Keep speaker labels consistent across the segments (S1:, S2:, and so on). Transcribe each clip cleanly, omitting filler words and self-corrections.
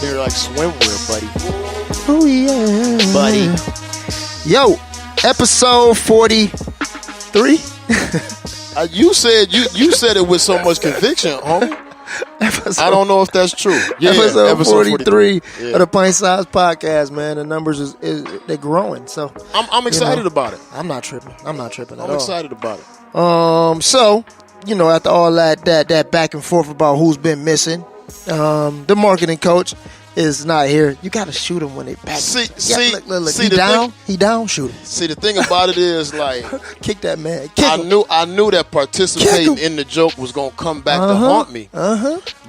S1: They're like swimwear, buddy.
S2: Oh yeah,
S1: buddy.
S2: Yo, episode 43.
S1: You said it with so much conviction, homie. I don't know if that's true. Yeah,
S2: episode 43 of the Pint Size Podcast, man. The numbers is they're growing, so
S1: I'm excited about it.
S2: I'm not tripping at all.
S1: I'm excited about it.
S2: So after all that back and forth about who's been missing, the marketing coach is not here. You got to shoot him when they back. Look. He down. Shoot him.
S1: See, the thing about it is, like,
S2: kick that man.
S1: I knew that participating in the joke was gonna come back to haunt me.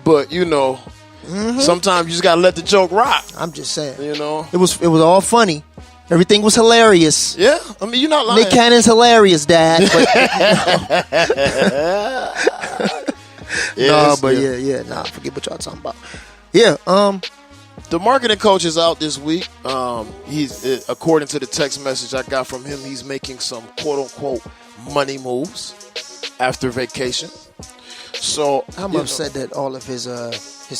S1: But sometimes you just gotta let the joke rock.
S2: I'm just saying.
S1: It
S2: was all funny. Everything was hilarious.
S1: Yeah, I mean, you're not lying.
S2: Nick Cannon's hilarious, Dad. But, forget what y'all talking about. Yeah,
S1: the marketing coach is out this week. He's according to the text message I got from him, he's making some quote unquote money moves after vacation. So
S2: I'm upset that all of his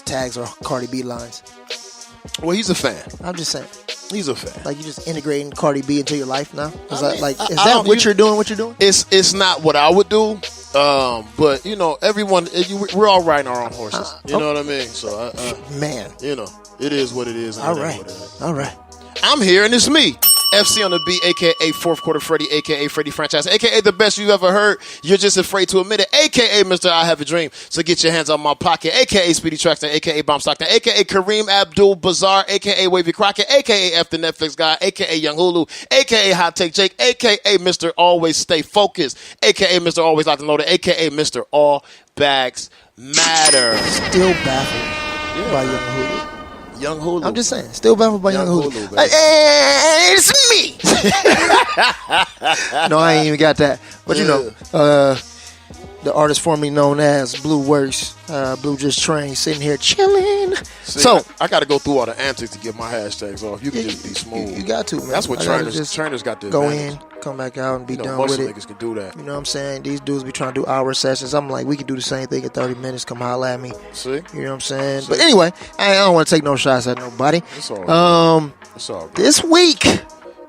S2: tags are Cardi B lines.
S1: Well, he's a fan.
S2: I'm just saying.
S1: He's a fan.
S2: Like, you just integrating Cardi B into your life now? Is that what you're doing? What you're doing?
S1: It's not what I would do. But everyone, we're all riding our own horses. You know what I mean? So,
S2: man,
S1: it is what it is.
S2: All right.
S1: I'm here, and it's me, FC on the beat, a.k.a. Fourth Quarter Freddy, a.k.a. Freddy Franchise, a.k.a. the best you've ever heard. You're just afraid to admit it, a.k.a. Mr. I Have a Dream. So get your hands on my pocket, a.k.a. Speedy Traxton, a.k.a. Bomb Stockton, a.k.a. Kareem Abdul-Bazaar, a.k.a. Wavy Crockett, a.k.a. F the Netflix Guy, a.k.a. Young Hulu, a.k.a. Hot Take Jake, a.k.a. Mr. Always Stay Focused, a.k.a. Mr. Always Locked and Loaded, a.k.a. Mr. All Bags Matter.
S2: Still baffled by Young Hulu.
S1: Young Hulu.
S2: I'm just saying. Still baffled by Young Hulu. It's me. No, I ain't even got that. But the artist formerly known as Blue Works, Blue Just Train, sitting here chilling.
S1: See, so I got to go through all the antics to get my hashtags off. You can just be smooth.
S2: You got to, man.
S1: That's what trainers got to do.
S2: Go in, come back out, and be done with it.
S1: Niggas can do that.
S2: You know what I'm saying? These dudes be trying to do hour sessions. I'm like, we can do the same thing in 30 minutes. Come holler at me.
S1: See?
S2: You know what I'm saying? See? But anyway, I don't want to take no shots at nobody.
S1: It's all right. It's all right.
S2: This week,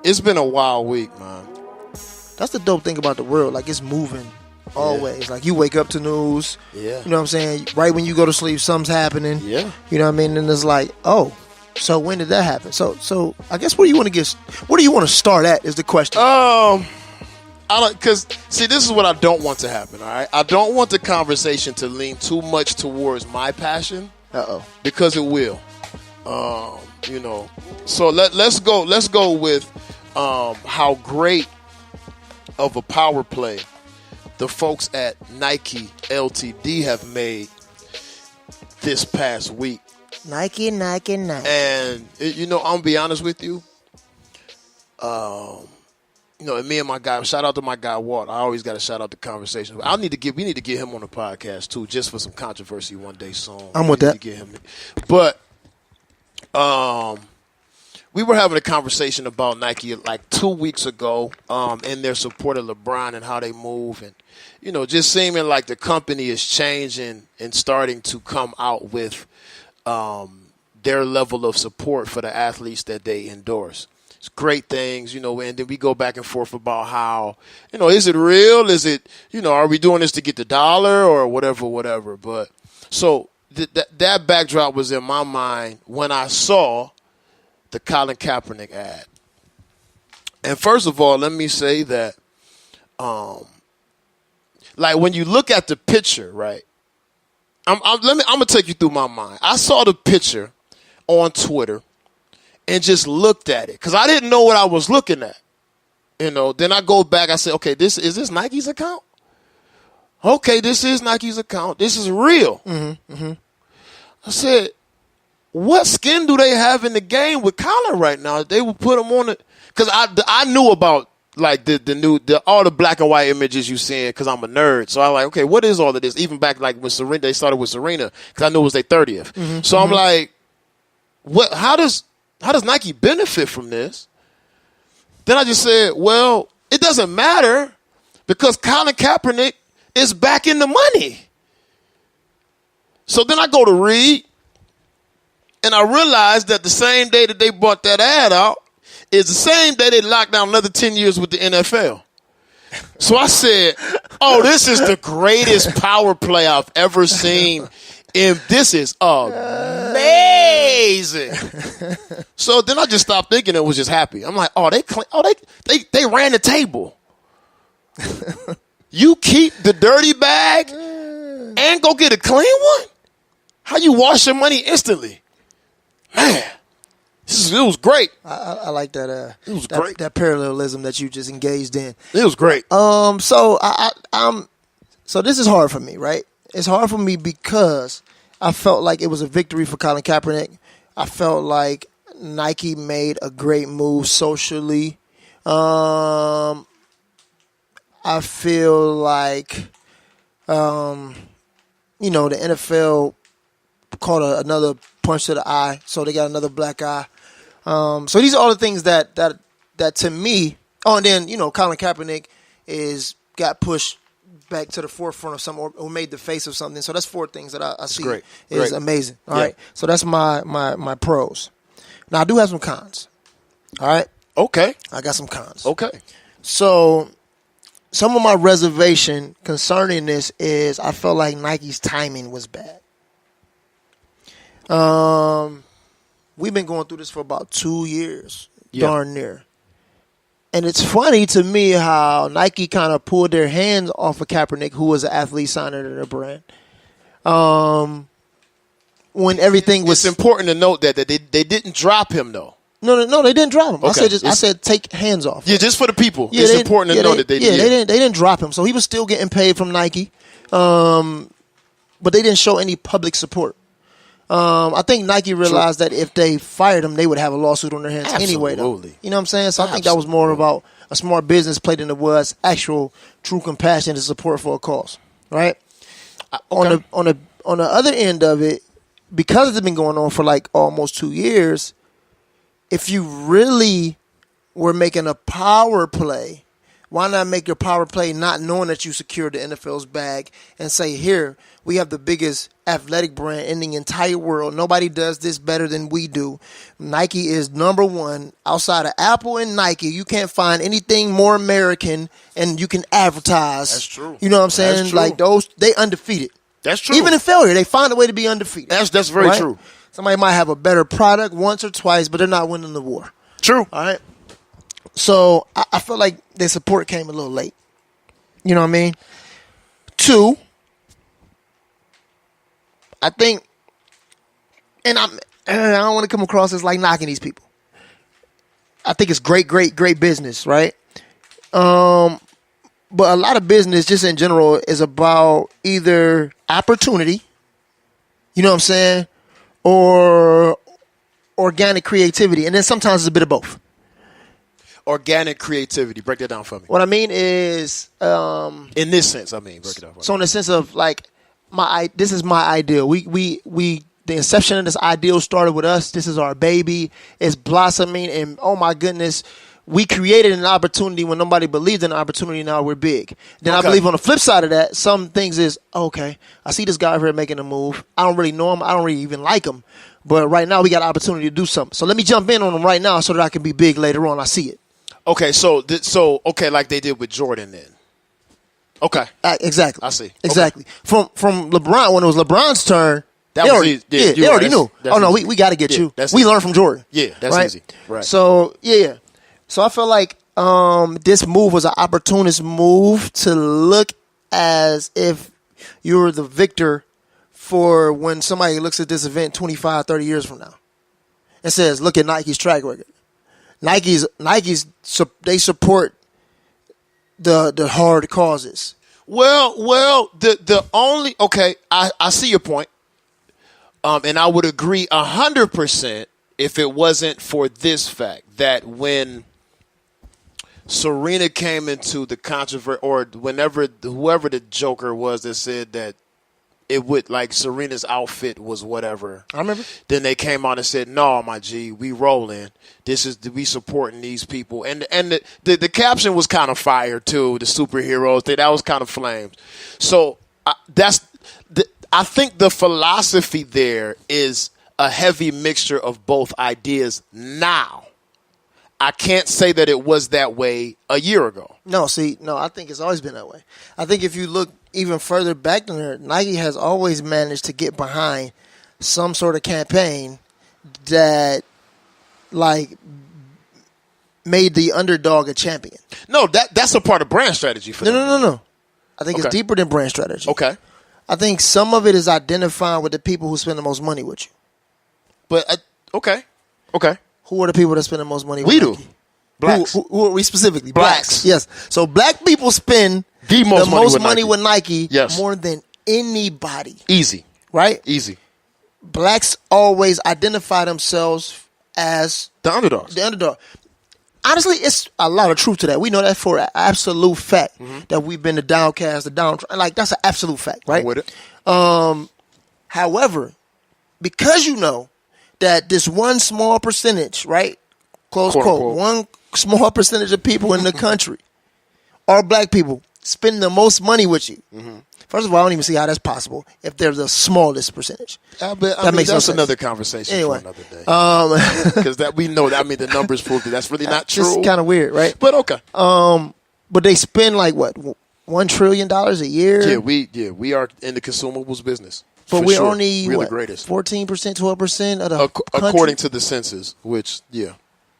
S1: it's been a wild week, man.
S2: That's the dope thing about the world. Like, it's moving. Always. Like, you wake up to news.
S1: Yeah.
S2: You know what I'm saying? Right when you go to sleep, something's happening.
S1: Yeah.
S2: You know what I mean? And it's like, oh, so when did that happen? So I guess where do you want to start at is the question.
S1: Because this is what I don't want to happen, all right? I don't want the conversation to lean too much towards my passion. Because it will. So let's go with how great of a power play the folks at Nike LTD have made this past week.
S2: Nike. And,
S1: I'm going to be honest with you. And me and my guy, shout out to my guy, Walt. I always got to shout out the conversation. We need to get him on the podcast, too, just for some controversy one day soon.
S2: I'm with that.
S1: But we were having a conversation about Nike like 2 weeks ago in their support of LeBron and how they move. And, just seeming like the company is changing and starting to come out with their level of support for the athletes that they endorse. It's great things, and then we go back and forth about how, is it real? Is it, are we doing this to get the dollar or whatever? But so that backdrop was in my mind when I saw the Colin Kaepernick ad. And first of all, let me say that, like when you look at the picture, right? I'm gonna take you through my mind. I saw the picture on Twitter and just looked at it because I didn't know what I was looking at. Then I go back. I say, okay, is this Nike's account? Okay, this is Nike's account. This is real.
S2: Mm-hmm.
S1: I said, what skin do they have in the game with Colin right now? They would put him on it because I knew about like all the black and white images you seeing because I'm a nerd. So I'm like, okay, what is all of this? Even back like when Serena, they started with Serena because I knew it was their 30th.
S2: Mm-hmm.
S1: So I'm like, what? How does Nike benefit from this? Then I just said, well, it doesn't matter because Colin Kaepernick is back in the money. So then I go to read, And I realized that the same day that they brought that ad out is the same day they locked down another 10 years with the NFL. So I said, oh, this is the greatest power play I've ever seen. And this is amazing. So then I just stopped thinking and was just happy. I'm like, they ran the table. You keep the dirty bag and go get a clean one? How you wash your money instantly? Man, it was great.
S2: I like that.
S1: It was great.
S2: That parallelism that you just engaged in.
S1: It was great.
S2: So so this is hard for me, right? It's hard for me because I felt like it was a victory for Colin Kaepernick. I felt like Nike made a great move socially. I feel like, the NFL caught another punch to the eye, so they got another black eye. So these are all the things that to me. Oh, and then Colin Kaepernick got pushed back to the forefront of something or made the face of something. So that's 4 things that I see is amazing. All right. So that's my pros. Now I do have some cons. All right.
S1: Okay.
S2: I got some cons.
S1: Okay.
S2: So some of my reservation concerning this is I felt like Nike's timing was bad. We've been going through this for about 2 years, darn near. And it's funny to me how Nike kind of pulled their hands off of Kaepernick, who was an athlete signer to their brand. When everything was...
S1: It's important to note that they didn't drop him, though.
S2: No, they didn't drop him.
S1: Okay.
S2: I said take hands off.
S1: Yeah, just for the people. Yeah, it's important to know that they did.
S2: Yeah, they didn't drop him. So he was still getting paid from Nike. But they didn't show any public support. I think Nike realized that if they fired him, they would have a lawsuit on their hands anyway. Though. You know what I'm saying? So I think that was more about a smart business play than it was actual true compassion and support for a cause. Right? Okay. On the other end of it, because it's been going on for like almost 2 years, if you really were making a power play, why not make your power play not knowing that you secured the NFL's bag and say, here, we have the biggest athletic brand in the entire world. Nobody does this better than we do. Nike is number one. Outside of Apple and Nike, you can't find anything more American and you can advertise.
S1: That's true.
S2: You know what I'm saying? Like those, they undefeated.
S1: That's true.
S2: Even in failure, they find a way to be undefeated.
S1: That's very true.
S2: Somebody might have a better product once or twice, but they're not winning the war.
S1: True.
S2: All right. So I feel like their support came a little late. You know what I mean? 2, I think, and I don't want to come across as like knocking these people. I think it's great business, right? But a lot of business, just in general, is about either opportunity, you know what I'm saying, or organic creativity, and then sometimes it's a bit of both.
S1: Organic creativity. Break that down for me.
S2: What I mean is,
S1: in this sense, break it down for me.
S2: So in the sense of like, this is my ideal. We the inception of this ideal started with us. This is our baby. It's blossoming, and oh my goodness, we created an opportunity when nobody believed in an opportunity. Now we're big. Then I believe on the flip side of that, some things is okay. I see this guy over here making a move. I don't really know him. I don't really even like him. But right now we got an opportunity to do something. So let me jump in on him right now so that I can be big later on. I see it.
S1: Okay, so like they did with Jordan then. Okay,
S2: exactly.
S1: I see.
S2: Exactly. Okay. From LeBron, when it was LeBron's turn, they already knew. Oh no, we got to get you. We learned from Jordan.
S1: Yeah, that's easy. Right.
S2: So yeah. So I feel like this move was an opportunist move to look as if you're the victor for when somebody looks at this event 25, 30 years from now and says, look at Nike's track record. Nike's they support the hard causes.
S1: Well, the only I see your point, and I would agree 100% if it wasn't for this fact that when Serena came into the controversy, or whenever whoever the joker was that said that it would, like, Serena's outfit was whatever.
S2: I remember.
S1: Then they came on and said, "No, my G, we rolling. We supporting these people." And the caption was kind of fire too. The superheroes thing, that was kind of flames. So I think the philosophy there is a heavy mixture of both ideas now. I can't say that it was that way a year ago.
S2: No, I think it's always been that way. I think if you look even further back than there, Nike has always managed to get behind some sort of campaign that, like, made the underdog a champion.
S1: No, that's a part of brand strategy for them.
S2: No. I think it's deeper than brand strategy.
S1: Okay.
S2: I think some of it is identifying with the people who spend the most money with you.
S1: But, okay.
S2: Who are the people that spend the most money with
S1: We
S2: Nike?
S1: do. Blacks.
S2: Who are we specifically?
S1: Blacks.
S2: Yes. So black people spend
S1: the most
S2: money with Nike
S1: yes.
S2: more than anybody.
S1: Easy.
S2: Right?
S1: Easy.
S2: Blacks always identify themselves as
S1: the underdogs.
S2: The underdog. Honestly, it's a lot of truth to that. We know that for an absolute fact that we've been the downcast, the down. Like, that's an absolute fact, right?
S1: I'm with it.
S2: However, because you know that this one small percentage, right, close quote, one small percentage of people in the country are black people spending the most money with you. Mm-hmm. First of all, I don't even see how that's possible if they're the smallest percentage.
S1: But that makes that's another conversation for another day. Because that we know that, I mean, the numbers prove that that's really not true.
S2: It's kind of weird, right?
S1: But okay.
S2: But they spend like what, $1 trillion a year?
S1: Yeah, we are in the consumables business.
S2: But we're only
S1: the greatest.
S2: 14%, 12% of the country?
S1: According to the census, which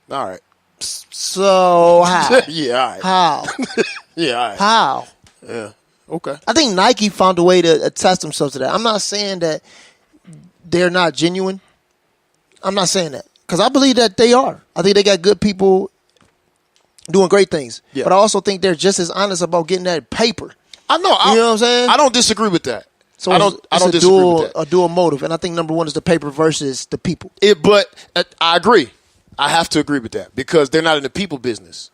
S1: all right.
S2: So how?
S1: Yeah, all right.
S2: How?
S1: Yeah, all right.
S2: How?
S1: Yeah. Okay.
S2: I think Nike found a way to attach themselves to that. I'm not saying that they're not genuine. I'm not saying that. Because I believe that they are. I think they got good people doing great things. Yeah. But I also think they're just as honest about getting that paper.
S1: I know.
S2: You know what I'm saying?
S1: I don't disagree with that.
S2: So I don't disagree with that. A dual motive. And I think number one is the paper versus the people.
S1: But I agree. I have to agree with that. Because they're not in the people business.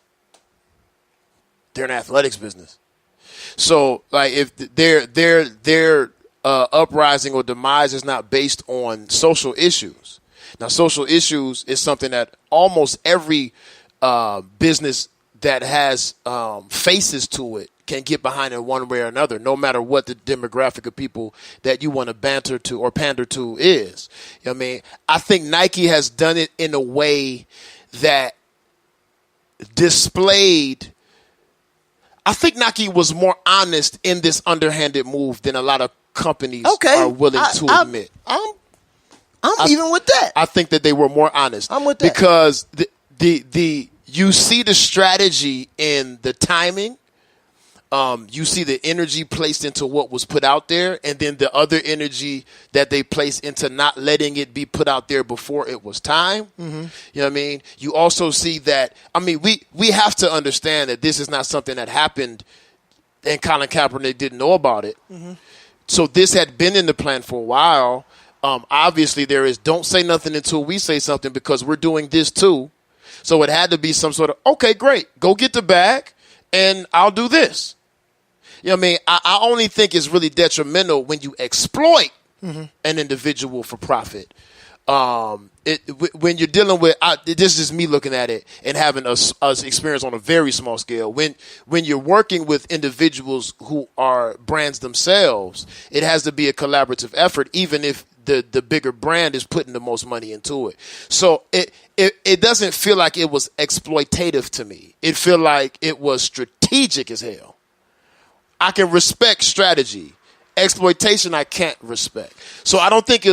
S1: They're in the athletics business. So, like, if their uprising or demise is not based on social issues. Now, social issues is something that almost every business that has faces to it can get behind in one way or another, no matter what the demographic of people that you want to banter to or pander to is. You know what I mean? I think Nike has done it in a way that displayed. I think Nike was more honest in this underhanded move than a lot of companies are willing to admit.
S2: I'm even with that.
S1: I think that they were more honest.
S2: I'm with that.
S1: Because the you see the strategy in the timing. You see the energy placed into what was put out there, and then the other energy that they placed into not letting it be put out there before it was time. Mm-hmm. You know what I mean? You also see that, I mean, we have to understand that this is not something that happened and Colin Kaepernick didn't know about it. Mm-hmm. So this had been in the plan for a while. Obviously, there is don't say nothing until we say something because we're doing this too. So it had to be some sort of, okay, great, go get the bag and I'll do this. You know what I mean? I only think it's really detrimental when you exploit an individual for profit. When you're dealing with, this is me looking at it and having us experience on a very small scale. When you're working with individuals who are brands themselves, it has to be a collaborative effort, even if the bigger brand is putting the most money into it. So it doesn't feel like it was exploitative to me. It feel like it was strategic as hell. I can respect strategy. Exploitation, I can't respect. So I don't think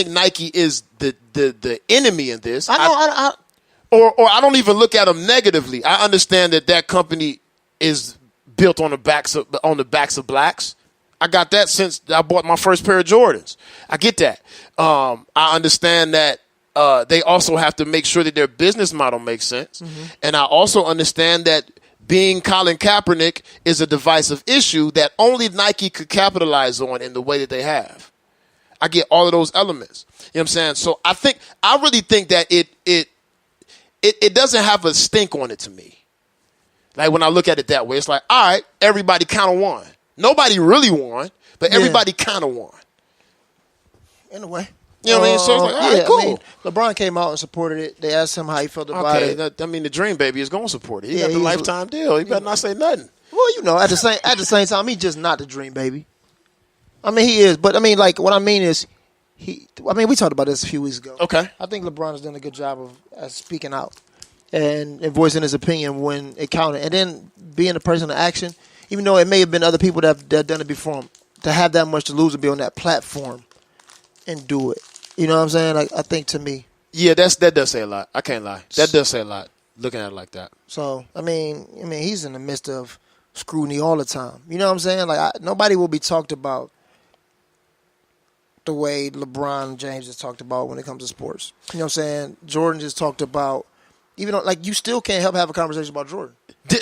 S1: Nike is the enemy in this. Or I don't even look at them negatively. I understand that company is built on the backs of blacks. I got that since I bought my first pair of Jordans. I get that. I understand that they also have to make sure that their business model makes sense. Mm-hmm. And I also understand that being Colin Kaepernick is a divisive issue that only Nike could capitalize on in the way that they have. I get all of those elements. You know what I'm saying? So I really think that it doesn't have a stink on it to me. Like when I look at it that way, it's like, all right, everybody kind of won. Nobody really won, but everybody kind of won.
S2: In a way.
S1: You know what I mean? So it's like, all right, cool. I mean,
S2: LeBron came out and supported it. They asked him how he felt about it.
S1: I mean, the Dream Baby is going to support it. He got the lifetime deal. He better not say nothing.
S2: Well, you know, at the same time, he's just not the Dream Baby. I mean, he is. But, I mean, like, what I mean is we talked about this a few weeks ago.
S1: Okay.
S2: I think LeBron has done a good job of speaking out and voicing his opinion when it counted. And then being a person of action, even though it may have been other people that have done it before him, to have that much to lose and be on that platform and do it. You know what I'm saying? Like, I think to me.
S1: Yeah, that does say a lot. I can't lie. That does say a lot, looking at it like that.
S2: So, I mean, he's in the midst of scrutiny all the time. You know what I'm saying? Like, nobody will be talked about the way LeBron James is talked about when it comes to sports. You know what I'm saying? Jordan just talked about, even though, like, you still can't help have a conversation about Jordan.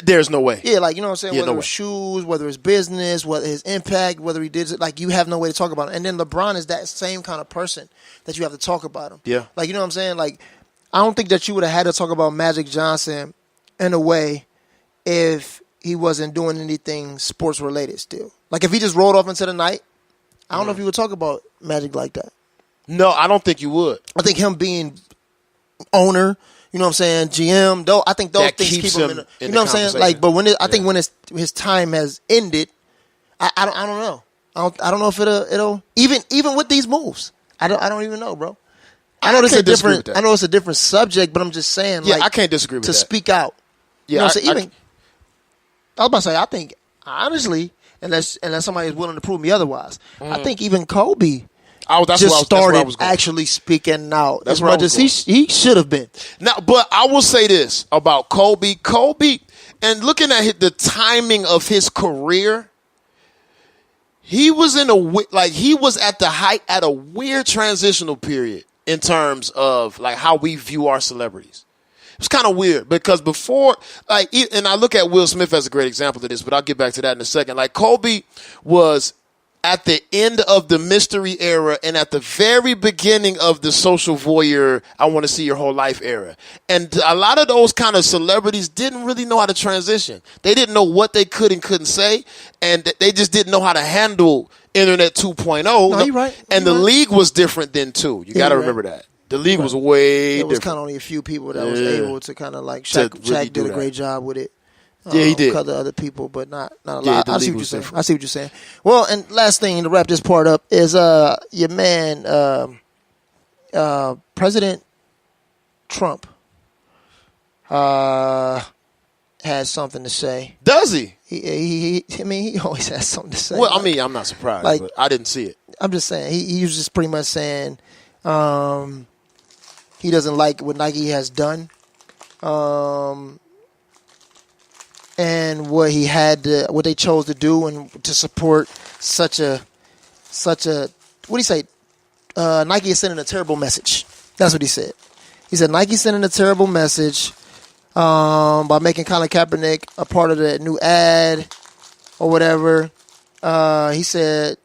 S1: There's no way.
S2: Yeah, like, you know what I'm saying?
S1: Yeah,
S2: whether
S1: no
S2: it's shoes, whether it's business, whether his impact, whether he did it, like, you have no way to talk about it. And then LeBron is that same kind of person that you have to talk about him.
S1: Yeah.
S2: Like, you know what I'm saying? Like, I don't think that you would have had to talk about Magic Johnson in a way if he wasn't doing anything sports related still. Like, if he just rolled off into the night, I don't know if you would talk about Magic like that.
S1: No, I don't think you would.
S2: I think him being owner, you know what I'm saying, GM, though, I think those that things keep him in the, you know what I'm saying? Like, but when I think when his time has ended, I don't know. I don't know if it'll even with these moves. I don't even know, bro. I know it's a different subject, but I'm just saying.
S1: Yeah,
S2: like,
S1: I can't disagree with that.
S2: To speak out.
S1: Yeah,
S2: you know what I'm saying? I was about to say, I think honestly, unless somebody is willing to prove me otherwise, I think even Kobe started actually speaking out as much as he should have been.
S1: Now, but I will say this about Kobe. Kobe, and looking at the timing of his career, he was he was at the height at a weird transitional period in terms of like how we view our celebrities. It's kind of weird because before, like, and I look at Will Smith as a great example of this, but I'll get back to that in a second. Like, Kobe was at the end of the mystery era and at the very beginning of the social voyeur, I want to see your whole life era. And a lot of those kind of celebrities didn't really know how to transition. They didn't know what they could and couldn't say, and they just didn't know how to handle Internet 2.0.
S2: No, you're right.
S1: And the league was different then, too. You got to remember that. The league was way different.
S2: It was kind of only a few people that was able to kind of like Shaq did a great job with it.
S1: Yeah, he did.
S2: A couple of other people, but not a lot. I see what you're saying. Well, and last thing to wrap this part up is your man, President Trump, has something to say.
S1: Does he?
S2: He always has something to say.
S1: Well, I'm not surprised, but I didn't see it. I'm
S2: just saying he was just pretty much saying he doesn't like what Nike has done. And what they chose to do, and to support such a what do you say? Nike is sending a terrible message. That's what he said. He said Nike's sending a terrible message by making Colin Kaepernick a part of the new ad or whatever. He said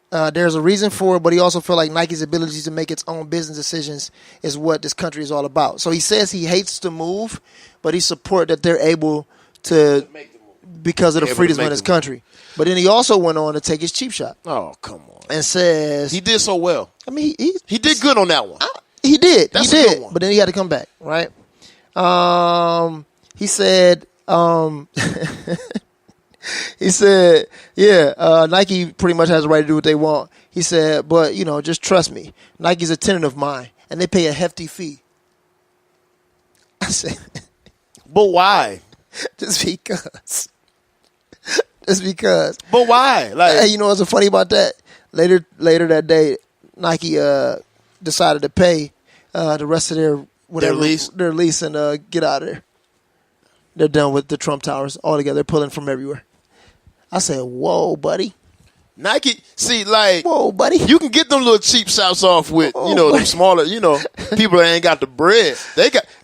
S2: there's a reason for it, but he also felt like Nike's ability to make its own business decisions is what this country is all about. So he says he hates the move, but he supports that they're able to because of the freedoms of his country. But then he also went on to take his cheap shot.
S1: Oh, come on.
S2: And says
S1: he did so well.
S2: I mean,
S1: he did good on that one.
S2: He did.
S1: That's
S2: he
S1: a
S2: did.
S1: good one.
S2: But then he had to come back, right? He said he said, Nike pretty much has the right to do what they want. He said, but, just trust me. Nike's a tenant of mine, and they pay a hefty fee. I said,
S1: but why?
S2: Just because.
S1: But why? Like,
S2: hey, you know what's so funny about that? Later that day, Nike decided to pay the rest of their lease and get out of there. They're done with the Trump Towers altogether. They're pulling from everywhere. I said, "Whoa, buddy."
S1: Nike, see, like,
S2: whoa, buddy.
S1: You can get them little cheap shots off with, them smaller, people that ain't got the bread.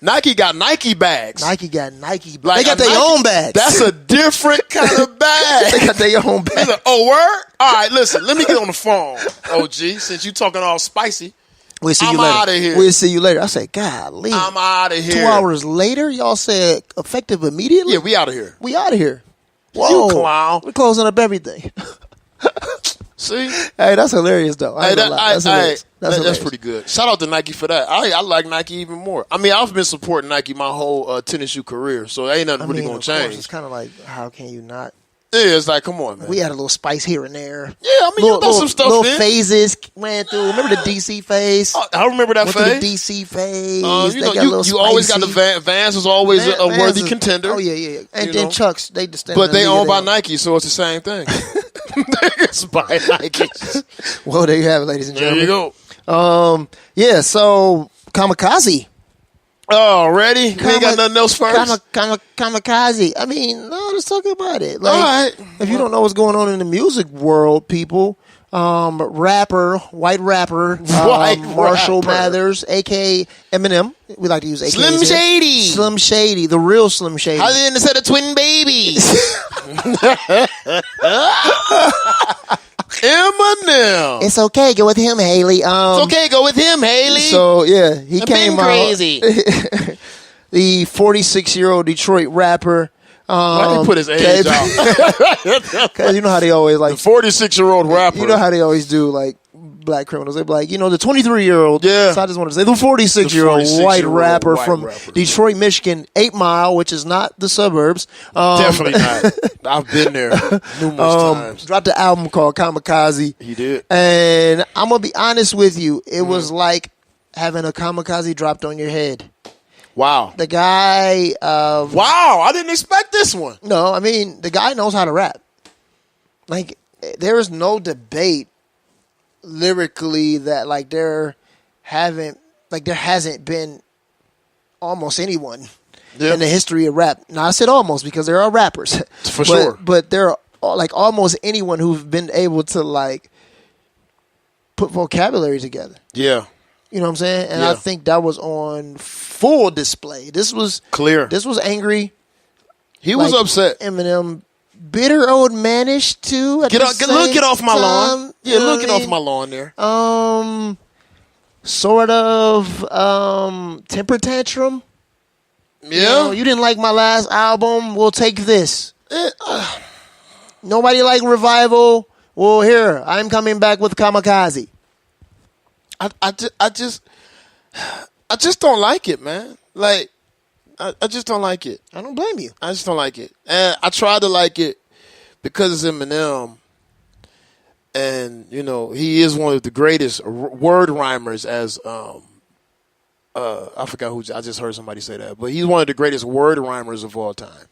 S1: Nike got Nike bags.
S2: Nike got Nike bags. Like, they got their own bags.
S1: That's a different kind of bag.
S2: They got their own bags.
S1: Like, oh, word? All right, listen, let me get on the phone, OG, since you talking all spicy.
S2: We'll see you later. I'm out of here. We'll see you later. I said, golly.
S1: I'm out of here.
S2: 2 hours later, y'all said effective immediately?
S1: Yeah, we out of here.
S2: We out of here. Whoa.
S1: You clown.
S2: We're closing up everything.
S1: See?
S2: Hey, that's hilarious, though. That's hilarious.
S1: That's pretty good. Shout out to Nike for that. I like Nike even more. I mean, I've been supporting Nike my whole tennis shoe career, so ain't nothing really going to change.
S2: It's kind of like, how can you not?
S1: Yeah, it's like, come on, man.
S2: We had a little spice here and there.
S1: Yeah, I mean, you throw some stuff
S2: little
S1: in.
S2: Phases ran through. Remember the DC phase?
S1: I remember that phase.
S2: The DC phase.
S1: You always got the Vans was always a worthy contender.
S2: Oh, yeah. And then Chucks, they just
S1: but they owned by Nike, so it's the same thing. It's by Nike.
S2: Well, there you have it, ladies and gentlemen.
S1: There you go.
S2: Yeah, so Kamikaze.
S1: Oh, ready? We ain't got nothing else first?
S2: Kamikaze. I mean, no, let's talk about it. Like,
S1: all right.
S2: If you don't know what's going on in the music world, people, white rapper, Marshall Mathers, a.k.a. Eminem. We like to use a.k.a.
S1: Slim Shady.
S2: Slim Shady, the real Slim Shady.
S1: How they instead of twin babies? Eminem.
S2: It's okay, go with him, Haley.
S1: It's okay, go with him, Haley.
S2: So, yeah, he came out.
S1: Crazy.
S2: The 46-year-old Detroit rapper.
S1: Why did he put his age out?
S2: Because you know how they always like.
S1: The 46-year-old rapper.
S2: You know how they always do, like, black criminals. They be like, the 23-year-old.
S1: Yeah.
S2: So I just want to say the 46-year-old white rapper from Detroit, Michigan, 8 Mile, which is not the suburbs.
S1: Definitely not. I've been there numerous times.
S2: Dropped an album called Kamikaze.
S1: He did.
S2: And I'm going to be honest with you. It was like having a kamikaze dropped on your head.
S1: Wow.
S2: The guy.
S1: Wow. I didn't expect this one.
S2: No, I mean, the guy knows how to rap. Like, there is no debate lyrically that like there hasn't been almost anyone in the history of rap. Now I said almost because there are rappers
S1: for sure,
S2: but there are like almost anyone who's been able to like put vocabulary together.
S1: Yeah,
S2: you know what I'm saying. And I think that was on full display. This was
S1: clear.
S2: This was angry.
S1: He was upset.
S2: Eminem. Bitter old manish too.
S1: Get off my lawn. Yeah, get off my lawn there.
S2: Sort of temper tantrum.
S1: Yeah.
S2: You didn't like my last album. We'll take this. Nobody like Revival. Well, here I'm coming back with Kamikaze.
S1: I just don't like it, man. Like. I just don't like it.
S2: I don't blame you.
S1: I just don't like it. And I try to like it because it's Eminem. And, he is one of the greatest word rhymers as, I forgot who, I just heard somebody say that. But he's one of the greatest word rhymers of all time.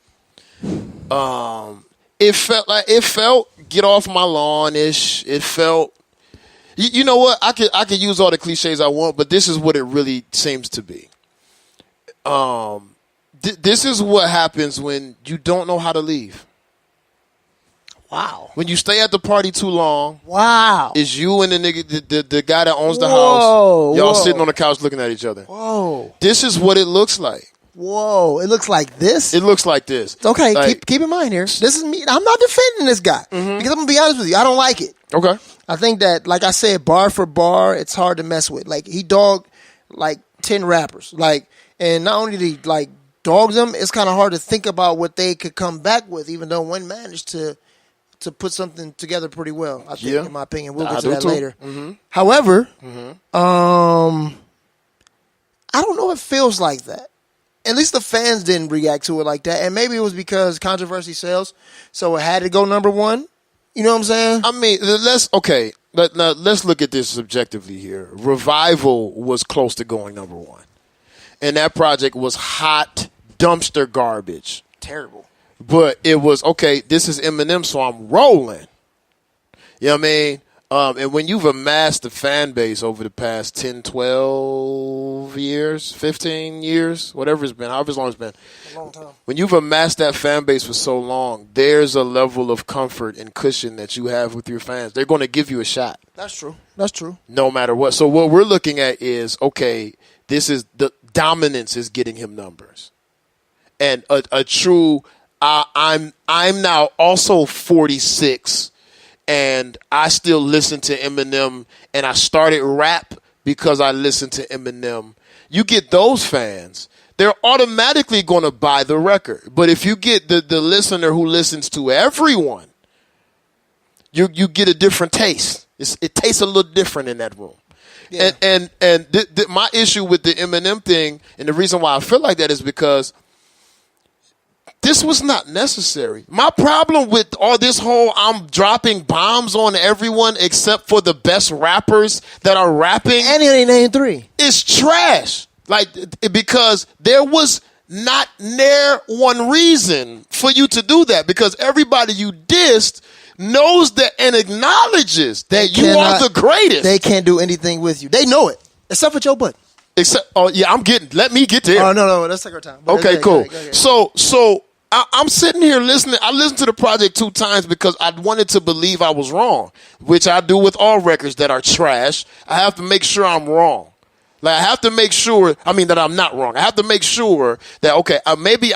S1: It felt get off my lawn-ish. It felt, you know what? I could use all the cliches I want, but this is what it really seems to be. This is what happens when you don't know how to leave.
S2: Wow.
S1: When you stay at the party too long.
S2: Wow.
S1: It's you and the nigga, the guy that owns the house. Y'all sitting on the couch looking at each other.
S2: Whoa.
S1: This is what it looks like.
S2: Whoa. It looks like this?
S1: It looks like this.
S2: Okay, like, keep in mind here. This is me. I'm not defending this guy. Because I'm going to be honest with you. I don't like it.
S1: Okay.
S2: I think that, like I said, bar for bar, it's hard to mess with. Like, he dogged, 10 rappers. And not only did he, dog them, it's kind of hard to think about what they could come back with, even though one managed to put something together pretty well, I think, in my opinion. We'll get to that later. Mm-hmm. However, I don't know if it feels like that. At least the fans didn't react to it like that. And maybe it was because controversy sells, so it had to go number one. You know what I'm saying?
S1: I mean, let's look at this subjectively here. Revival was close to going number one. And that project was hot dumpster garbage.
S2: Terrible.
S1: But it was, okay, this is Eminem, so I'm rolling. You know what I mean? And when you've amassed the fan base over the past 10, 12 years, 15 years, whatever it's been, however long it's been.
S2: A long time.
S1: When you've amassed that fan base for so long, there's a level of comfort and cushion that you have with your fans. They're going to give you a shot.
S2: That's true.
S1: No matter what. So what we're looking at is, okay, this is the dominance is getting him numbers. And a true, I'm now also 46, and I still listen to Eminem, and I started rap because I listened to Eminem. You get those fans, they're automatically going to buy the record. But if you get the listener who listens to everyone, you get a different taste. It tastes a little different in that room. Yeah. And my issue with the Eminem thing, and the reason why I feel like that is because this was not necessary. My problem with all this whole I'm dropping bombs on everyone except for the best rappers that are rapping.
S2: And he ain't named 3.
S1: It's trash. Like, because there was not near one reason for you to do that, because everybody you dissed knows that and acknowledges that you are the greatest.
S2: They can't do anything with you. They know it, except for Joe Budden.
S1: Let me get there.
S2: Oh, no, let's take our time.
S1: Okay, cool. Go ahead. So I'm sitting here listening. I listened to the project 2 times because I wanted to believe I was wrong, which I do with all records that are trash. I have to make sure I'm wrong. Like, I have to make sure, that I'm not wrong. I have to make sure that, okay, maybe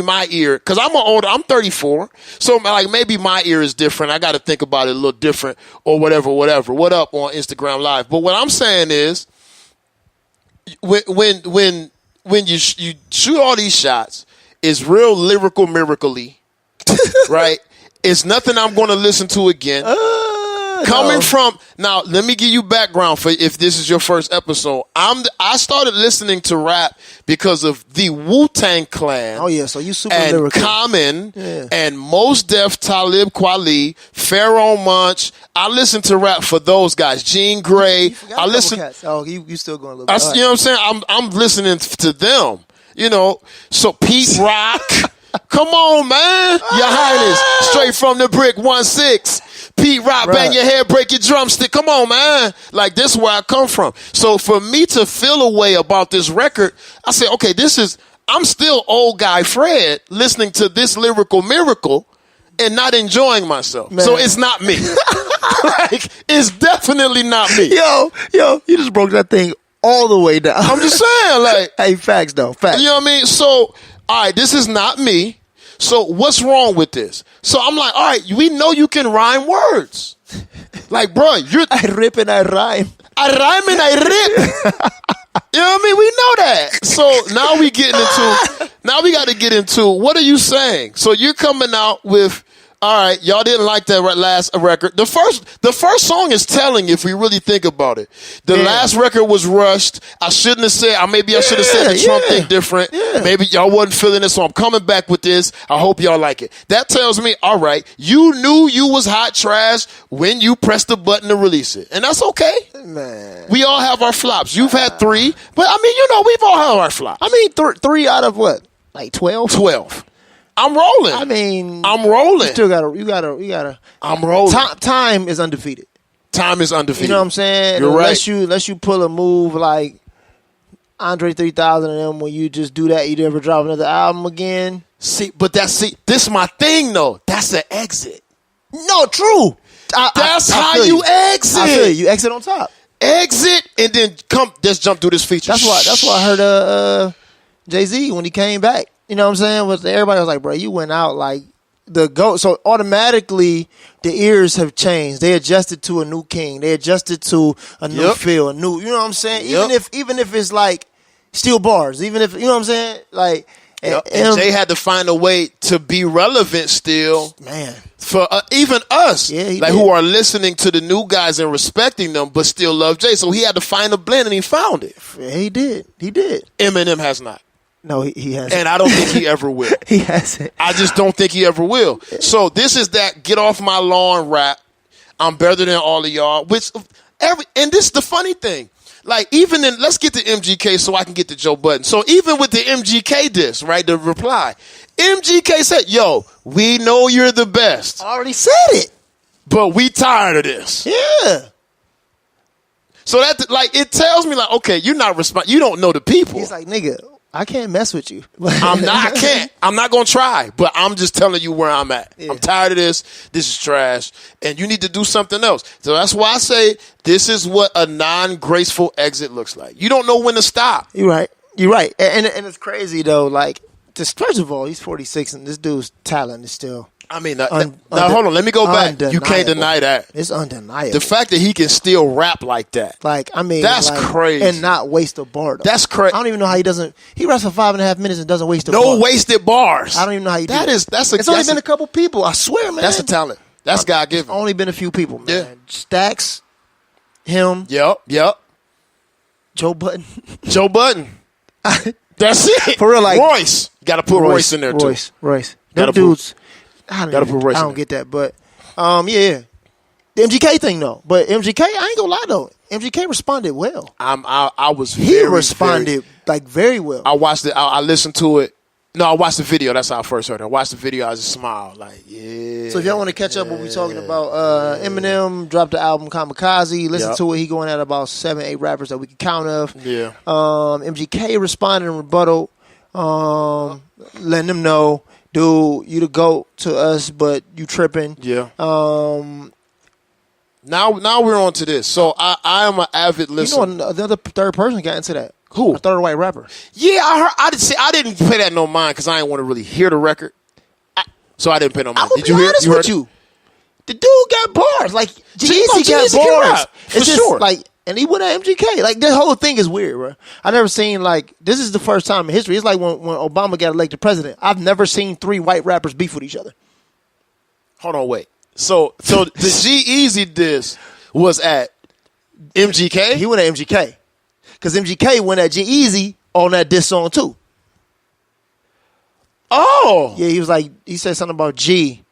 S1: my ear, because I'm 34, so like maybe my ear is different. I got to think about it a little different or whatever. What up on Instagram Live? But what I'm saying is, when you shoot all these shots, it's real lyrical miracle-y, right? It's nothing I'm going to listen to again. Coming from, now let me give you background for if this is your first episode. I started listening to rap because of the Wu-Tang Clan.
S2: Oh yeah, so you super
S1: and
S2: lyrical.
S1: Common and Mos Def, Talib Kweli, Pharaoh Monch. I listen to rap for those guys. Gene Gray.
S2: I listen. Oh, you still going a little bit.
S1: You know what I'm saying? I'm listening to them. You know, so Pete Rock. Come on, man. Your Highness. Straight from the brick, 1-6. Pete Rock, bang your head, break your drumstick. Come on, man. Like, this is where I come from. So for me to feel a way about this record, I say, okay, I'm still old guy Fred listening to this lyrical miracle and not enjoying myself. Man. So it's not me. Like, it's definitely not me.
S2: Yo, you just broke that thing all the way down.
S1: I'm just saying, like.
S2: Hey, facts though, facts.
S1: You know what I mean? So, all right, this is not me. So what's wrong with this? So I'm like, all right, we know you can rhyme words. Like, bro,
S2: I rip and I rhyme.
S1: I rhyme and I rip. You know what I mean? We know that. So now we got to get into, what are you saying? So you're coming out with, all right, y'all didn't like that last record. The first song is telling if we really think about it. The last record was rushed. I shouldn't have said, maybe I should have said the Trump thing different. Yeah. Maybe y'all wasn't feeling it, so I'm coming back with this. I hope y'all like it. That tells me, all right, you knew you was hot trash when you pressed the button to release it. And that's okay.
S2: Man.
S1: We all have our flops. You've had 3, but we've all had our flops.
S2: 3 out of what? Like 12?
S1: 12. I'm rolling. I'm rolling.
S2: You gotta.
S1: I'm rolling.
S2: Time is undefeated.
S1: Time is undefeated.
S2: You know what I'm saying?
S1: You're right.
S2: Unless you pull a move like Andre 3000 and them, when you just do that, you never drop another album again.
S1: This is my thing though. That's an exit.
S2: No, true.
S1: That's how you exit.
S2: I feel you exit on top.
S1: Exit and then let's jump through this feature.
S2: That's why I heard Jay-Z when he came back. You know what I'm saying? Everybody was like, bro, you went out like the GOAT. So automatically the ears have changed. They adjusted to a new king. They adjusted to a new feel, you know what I'm saying? Even if it's like steel bars, even if, you know what I'm saying? Like,
S1: and Jay had to find a way to be relevant still.
S2: Man.
S1: For even us, who are listening to the new guys and respecting them, but still love Jay. So he had to find a blend, and he found it.
S2: Yeah, he did.
S1: Eminem has not.
S2: No, he hasn't.
S1: And I don't think he ever will.
S2: He hasn't.
S1: I just don't think he ever will. So this is that get off my lawn rap. I'm better than all of y'all. And this is the funny thing. Like, let's get to MGK so I can get to Joe Budden. So even with the MGK diss, right, the reply, MGK said, yo, we know you're the best.
S2: I already said it.
S1: But we tired of this.
S2: Yeah.
S1: So that, like, it tells me, like, okay, you're not you don't know the people.
S2: He's like, nigga, I can't mess with you.
S1: I can't. I'm not going to try, but I'm just telling you where I'm at. Yeah. I'm tired of this. This is trash, and you need to do something else. So that's why I say this is what a non-graceful exit looks like. You don't know when to stop.
S2: You're right. And it's crazy, though. Like, first of all, he's 46, and this dude's talent is still...
S1: now hold on. Let me go back. Undeniable. You can't deny that.
S2: It's undeniable.
S1: The fact that he can still rap like that.
S2: Like,
S1: that's crazy.
S2: And not waste a bar, though.
S1: That's crazy.
S2: I don't even know how he doesn't. He raps for 5.5 minutes and doesn't waste a bar.
S1: No wasted bars.
S2: I don't even know how he does
S1: that.
S2: It's only been a couple people. I swear, man.
S1: That's a talent. That's God-given.
S2: Only been a few people, man.
S1: Yeah.
S2: Stacks, him.
S1: Yep.
S2: Joe Budden.
S1: That's it.
S2: For real, like
S1: Royce. Got to put Royce in there too.
S2: Royce. Them dudes. I don't get that, but yeah. The MGK thing though, but MGK, I ain't gonna lie though. MGK responded well.
S1: He
S2: responded very well.
S1: I watched it. I listened to it. No, I watched the video. That's how I first heard it. I watched the video. I just smiled like, yeah.
S2: So if y'all want to catch up what we're talking about, Eminem dropped the album Kamikaze. Listen to it. He going at about 7-8 rappers that we can count of.
S1: Yeah.
S2: MGK responded in rebuttal, letting them know, dude, you the GOAT to us, but you tripping.
S1: Yeah. Now we're on to this. So I am an avid listener.
S2: You know, another third person got into that.
S1: Who?
S2: A third white rapper.
S1: Yeah, I heard. I didn't pay that no mind because I didn't want to really hear the record. So I didn't pay no mind.
S2: Did you hear it? The dude got bars. Like G-Eazy got bars.
S1: It's just sure.
S2: Like, and he went at MGK. Like this whole thing is weird, bro. I never seen this is the first time in history. It's like when Obama got elected president. I've never seen 3 white rappers beef with each other.
S1: Hold on, wait. So the G-Eazy diss was at MGK?
S2: He went at MGK. Because MGK went at G-Eazy on that diss song too.
S1: Oh.
S2: Yeah, he said something about G.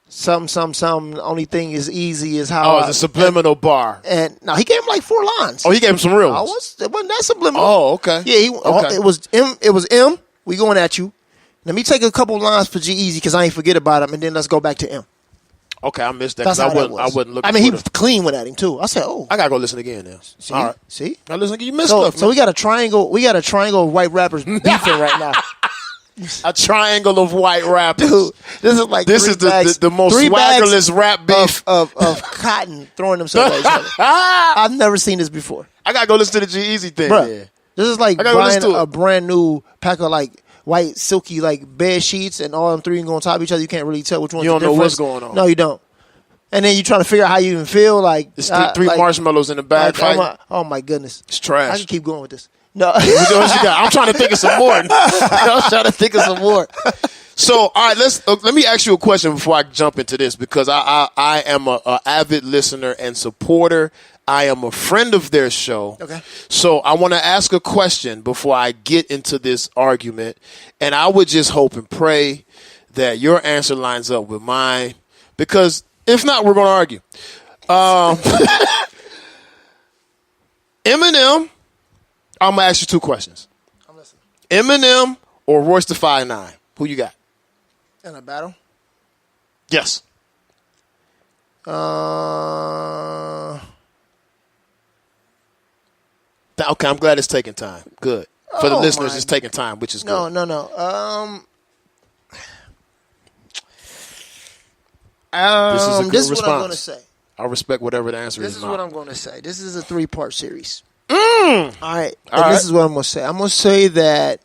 S2: Something. The only thing is easy is how.
S1: Oh, it's a subliminal bar.
S2: And no, he gave him like 4 lines.
S1: Oh, he gave him some real ones.
S2: It wasn't that subliminal.
S1: Oh, okay.
S2: Yeah,
S1: okay.
S2: It was M. We going at you. Let me take a couple lines for G-Eazy because I ain't forget about him, and then let's go back to M.
S1: Okay, I missed that because I wasn't looking.
S2: I mean, he clean went at him too. I said, "Oh,
S1: I gotta go listen again now."
S2: See?
S1: All right,
S2: see,
S1: I listen. You missed stuff.
S2: So we got a triangle. We got a triangle of white rappers beefing right now.
S1: A triangle of white rappers.
S2: Dude, this is like
S1: the most swaggerless rap beef
S2: of cotton throwing themselves at each other. I've never seen this before.
S1: I gotta go listen to the G-Eazy thing.
S2: Bruh,
S1: yeah.
S2: This is like buying a brand new pack of like white silky like bed sheets, and all them 3 can go on top of each other. You can't really tell which one's
S1: You don't
S2: the
S1: know
S2: difference.
S1: what's going on.
S2: No, you don't. And then you trying to figure out how you even feel. Like
S1: it's 3 marshmallows in the bag.
S2: Oh my goodness,
S1: it's trash.
S2: I can keep going with this. No,
S1: I'm trying to think of some more. So, all right, let me ask you a question before I jump into this, because I am a avid listener and supporter. I am a friend of their show.
S2: Okay.
S1: So I want to ask a question before I get into this argument, and I would just hope and pray that your answer lines up with mine, because if not, we're going to argue. Eminem, I'm going to ask you 2 questions.
S2: I'm listening.
S1: Eminem or Royce da 5'9"? Who you got?
S2: In a battle?
S1: Yes. Okay, I'm glad it's taking time. Good. For the listeners, it's taking time, which is good.
S2: No.
S1: This is a good
S2: this is
S1: response.
S2: what I'm going to say.
S1: I respect whatever the answer is.
S2: This is what I'm going to say. This is a 3-part series.
S1: All
S2: right.
S1: And
S2: this is what I'm going to say. I'm going to say that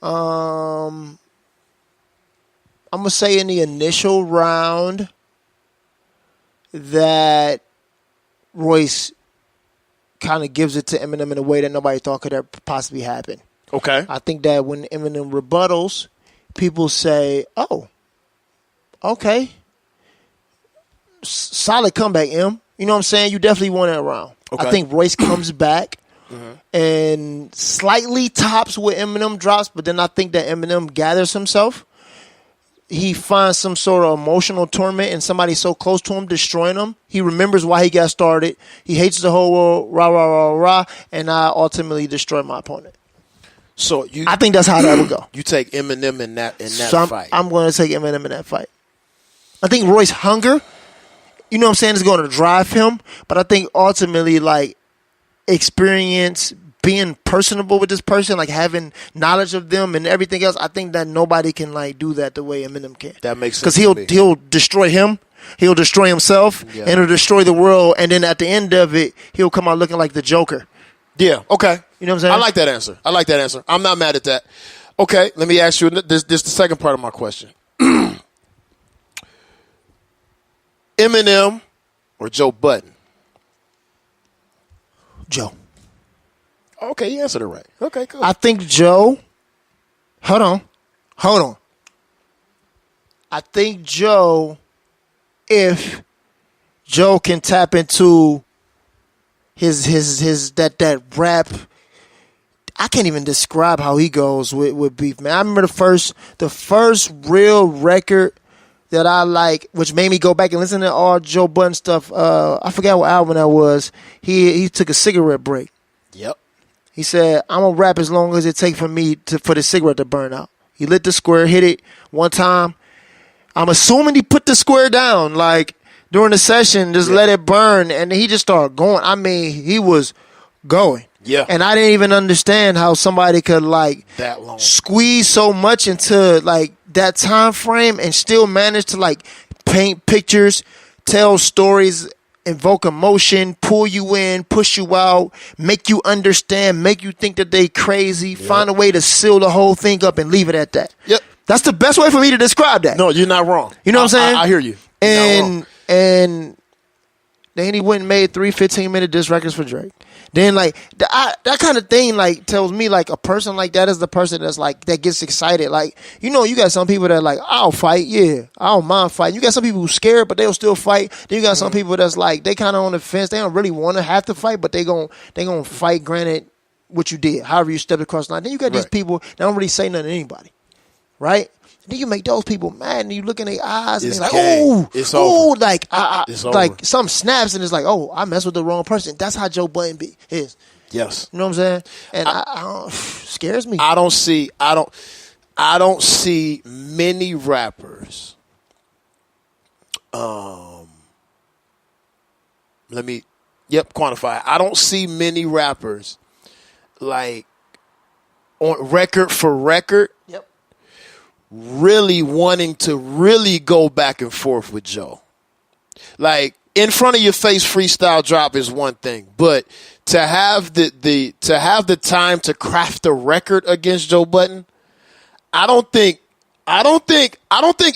S2: I'm going to say in the initial round that Royce kind of gives it to Eminem in a way that nobody thought could ever possibly happen.
S1: Okay.
S2: I think that when Eminem rebuttals, people say, oh, okay. Solid comeback, M. You know what I'm saying? You definitely won that round. Okay. I think Royce comes back and slightly tops what Eminem drops, but then I think that Eminem gathers himself. He finds some sort of emotional torment in somebody so close to him, destroying him. He remembers why he got started. He hates the whole world, rah, rah, rah, rah, and I ultimately destroy my opponent.
S1: So
S2: I think that's how that would go.
S1: You take Eminem in that fight.
S2: I'm going to take Eminem in that fight. I think Roy's hunger, you know what I'm saying, is going to drive him. But I think ultimately, like, experience, being personable with this person, like having knowledge of them and everything else, I think that nobody can like do that the way Eminem can.
S1: That makes sense.
S2: Because he'll destroy him, he'll destroy himself, and he'll destroy the world. And then at the end of it, he'll come out looking like the Joker.
S1: Yeah. Okay.
S2: You know what I'm saying?
S1: I like that answer. I'm not mad at that. Okay. Let me ask you this. The second part of my question. Eminem or Joe Budden?
S2: Joe.
S1: Okay, you answered it right. Okay, cool.
S2: I think Joe. Hold on. I think Joe, if Joe can tap into his that rap I can't even describe how he goes with beef, man. I remember the first real record that I like, which made me go back and listen to all Joe Budden stuff. I forgot what album that was. He took a cigarette break.
S1: Yep.
S2: He said, "I'm gonna rap as long as it takes for the cigarette to burn out." He lit the square, hit it one time. I'm assuming he put the square down, like during the session, just let it burn, and he just started going. I mean, he was going.
S1: Yeah.
S2: And I didn't even understand how somebody could like
S1: that long
S2: squeeze so much into like that time frame and still manage to like paint pictures, tell stories, invoke emotion, pull you in, push you out, make you understand, make you think that they crazy, find a way to seal the whole thing up and leave it at that.
S1: Yep.
S2: That's the best way for me to describe that.
S1: No, you're not wrong.
S2: You know what I'm saying?
S1: I hear you.
S2: And then he went and made 3 15-minute diss records for Drake. Then like that kind of thing like tells me like a person like that is the person that's like that gets excited. Like, you know, you got some people that like, I'll fight, I don't mind fighting. You got some people who scared but they'll still fight. Then you got some people that's like they kind of on the fence. They don't really want to have to fight, but they gon' fight. Granted, what you did, however you stepped across the line. Then you got these people that don't really say nothing to anybody, right? Then you make those people mad, and you look in their eyes, and they're like, "Oh,
S1: it's
S2: oh!"
S1: over.
S2: Like,
S1: it's
S2: like
S1: over.
S2: some snaps, and it's like, "Oh, I messed with the wrong person." That's how Joe Budden is.
S1: Yes,
S2: you know what I'm saying? And I don't, scares me.
S1: I don't see many rappers. Quantify. I don't see many rappers like on record for record.
S2: Yep.
S1: Really wanting to really go back and forth with Joe. Like, in front of your face freestyle drop is one thing, but to have the time to craft a record against Joe Budden, I don't think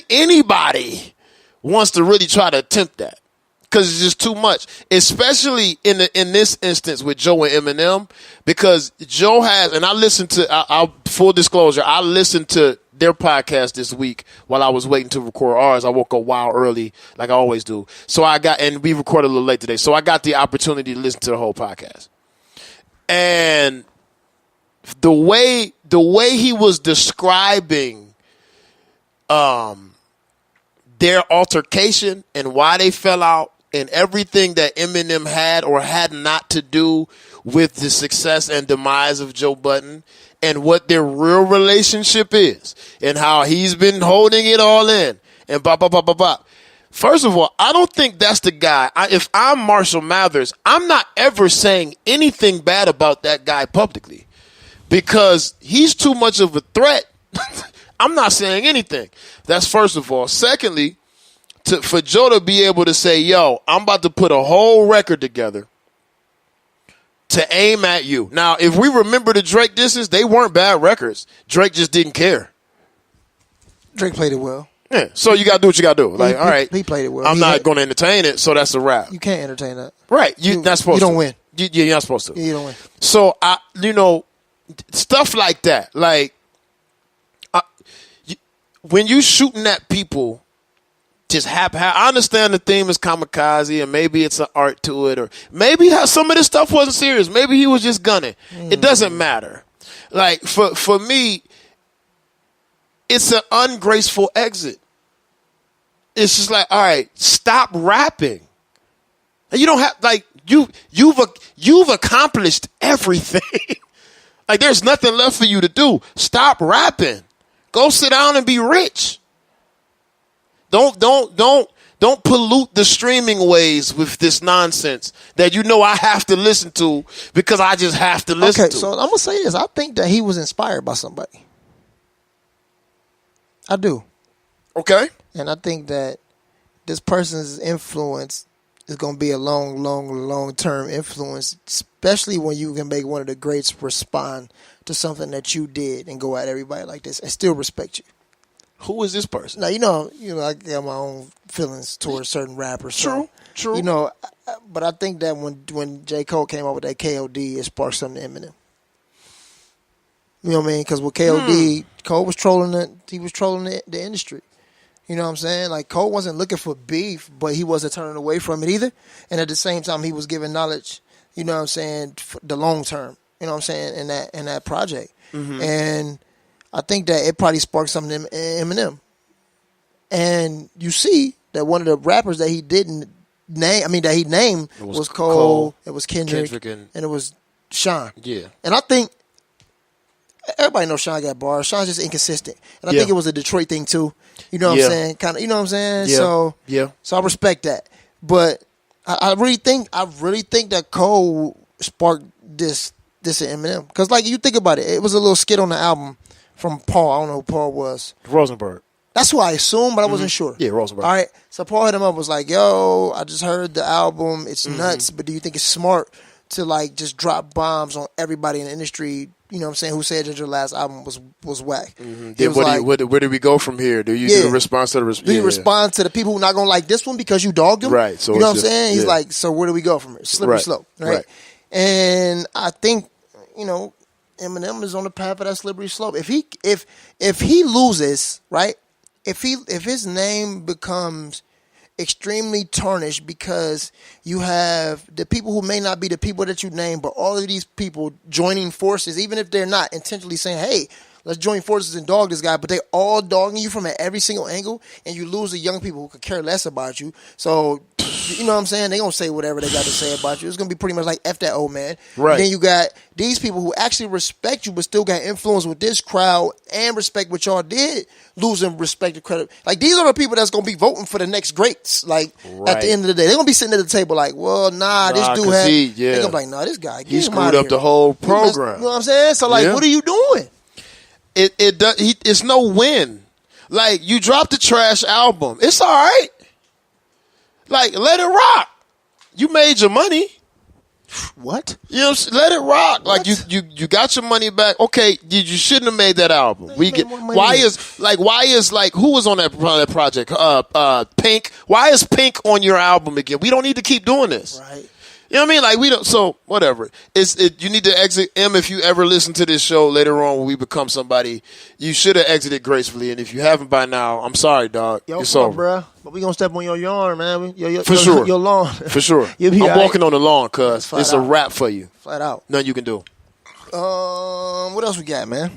S1: anybody wants to really try to attempt that. Because it's just too much, especially in this instance with Joe and Eminem, because Joe has, and I listened to, full disclosure, I listened to their podcast this week while I was waiting to record ours. I woke up a while early, like I always do. So and we recorded a little late today, so I got the opportunity to listen to the whole podcast. And the way he was describing their altercation and why they fell out and everything that Eminem had or had not to do with the success and demise of Joe Budden and what their real relationship is and how he's been holding it all in and blah, blah, blah, blah, blah. First of all, I don't think that's the guy. If I'm Marshall Mathers, I'm not ever saying anything bad about that guy publicly because he's too much of a threat. I'm not saying anything. That's first of all. Secondly, for Joe to be able to say, yo, I'm about to put a whole record together to aim at you. Now, if we remember the Drake disses, they weren't bad records. Drake just didn't care.
S2: Drake played it well.
S1: Yeah, so you got to do what you got to do. Like, all right.
S2: He played it well.
S1: I'm not going to entertain it, so that's a wrap.
S2: You can't entertain that.
S1: Right. You're not supposed to.
S2: You don't win.
S1: You're not supposed to.
S2: Yeah, you don't win.
S1: So, stuff like that. Like, when you shooting at people, just I understand the theme is kamikaze and maybe it's an art to it, or maybe some of this stuff wasn't serious. Maybe he was just gunning. It doesn't matter. Like for me, it's an ungraceful exit. It's just like, all right, stop rapping. You don't have you've accomplished everything. Like there's nothing left for you to do. Stop rapping. Go sit down and be rich. Don't pollute the streaming waves with this nonsense that I have to listen to because I just have to listen to.
S2: Okay, so I'm going to say this. I think that he was inspired by somebody. I do.
S1: Okay.
S2: And I think that this person's influence is going to be a long-term influence, especially when you can make one of the greats respond to something that you did and go at everybody like this and still respect you.
S1: Who is this person?
S2: Now, I got my own feelings towards certain rappers.
S1: True.
S2: But I think that when J. Cole came out with that KOD, it sparked something to Eminem. You know what I mean? Because with KOD, Cole was trolling the industry. You know what I'm saying? Like, Cole wasn't looking for beef, but he wasn't turning away from it either. And at the same time, he was giving knowledge, you know what I'm saying, for the long term. You know what I'm saying? In that project, and I think that it probably sparked something in Eminem. And you see that one of the rappers that he didn't name, that he named was Cole. It was Kendrick and it was Sean.
S1: Yeah.
S2: And I think everybody knows Sean got bars. Sean's just inconsistent. And I think it was a Detroit thing too. You know what I'm saying? Kind of, you know what I'm saying?
S1: Yeah.
S2: So I respect that. But I really think that Cole sparked this in Eminem. Because like you think about it was a little skit on the album from Paul. I don't know who Paul was.
S1: Rosenberg.
S2: That's who I assumed, but I wasn't sure.
S1: Yeah, Rosenberg.
S2: All right. So Paul hit him up, was like, yo, I just heard the album. It's nuts, but do you think it's smart to like just drop bombs on everybody in the industry, you know what I'm saying, who said that your last album was whack?
S1: Yeah, where do we go from here? Do you do the response to the
S2: Do you respond to the people who not going to like this one because you dogged them?
S1: Right. So
S2: you know what I'm saying? He's like, so where do we go from here? Slippery slope. Right? And I think, Eminem is on the path of that slippery slope. If he loses, right? If his name becomes extremely tarnished because you have the people who may not be the people that you name, but all of these people joining forces, even if they're not intentionally saying, hey, let's join forces and dog this guy, but they all dogging you from every single angle, and you lose the young people who could care less about you. So, you know what I'm saying? They're going to say whatever they got to say about you. It's going to be pretty much like F that old man.
S1: Right.
S2: And then you got these people who actually respect you but still got influence with this crowd and respect what y'all did, losing respect and credit. Like, these are the people that's going to be voting for the next greats. Like, at the end of the day, they're going to be sitting at the table like, well, this dude had... They're going to be like, nah, this guy,
S1: he screwed up the whole program.
S2: You know what I'm saying? So, like, what are you doing?
S1: It's no win. Like, you dropped the trash album. It's all right. Like, let it rock. You made your money.
S2: What?
S1: You know, let it rock. Like, you got your money back. Okay, you shouldn't have made that album. Why is who was on that project? Pink. Why is Pink on your album again? We don't need to keep doing this.
S2: Right.
S1: You know what I mean? Like, we don't, so whatever. You need to exit. If you ever listen to this show later on when we become somebody, you should have exited gracefully. And if you haven't by now, I'm sorry, dog. It's over.
S2: Bro. But we going to step on your yarn, man.
S1: For sure.
S2: Your lawn.
S1: For sure. I'm walking on the lawn, cuz. It's a wrap for you.
S2: Flat out.
S1: Nothing you can do.
S2: What else we got, man?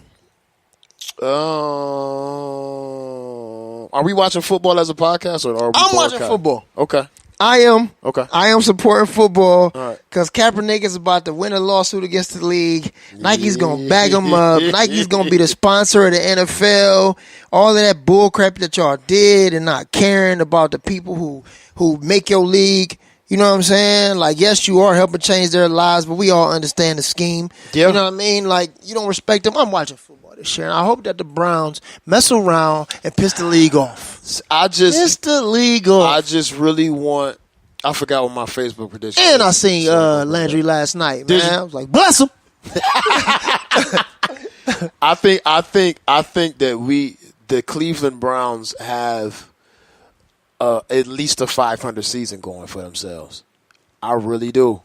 S1: Are we watching football as a podcast? Or are we
S2: I'm watching football.
S1: Okay.
S2: I am.
S1: Okay.
S2: I am supporting football
S1: right.
S2: because Kaepernick is about to win a lawsuit against the league. Nike's going to bag him up. Nike's going to be the sponsor of the NFL. All of that bull crap that y'all did and not caring about the people who make your league. You know what I'm saying? Like, yes, you are helping change their lives, but we all understand the scheme.
S1: Yeah.
S2: You know what I mean? Like, you don't respect them. I'm watching football this year, and I hope that the Browns mess around and piss the league off. Piss the league off.
S1: I just really want... I forgot what my Facebook prediction was.
S2: And I seen Landry last night, man. I was like, bless him.
S1: I think that the Cleveland Browns have at least a 500 season going for themselves. I really do.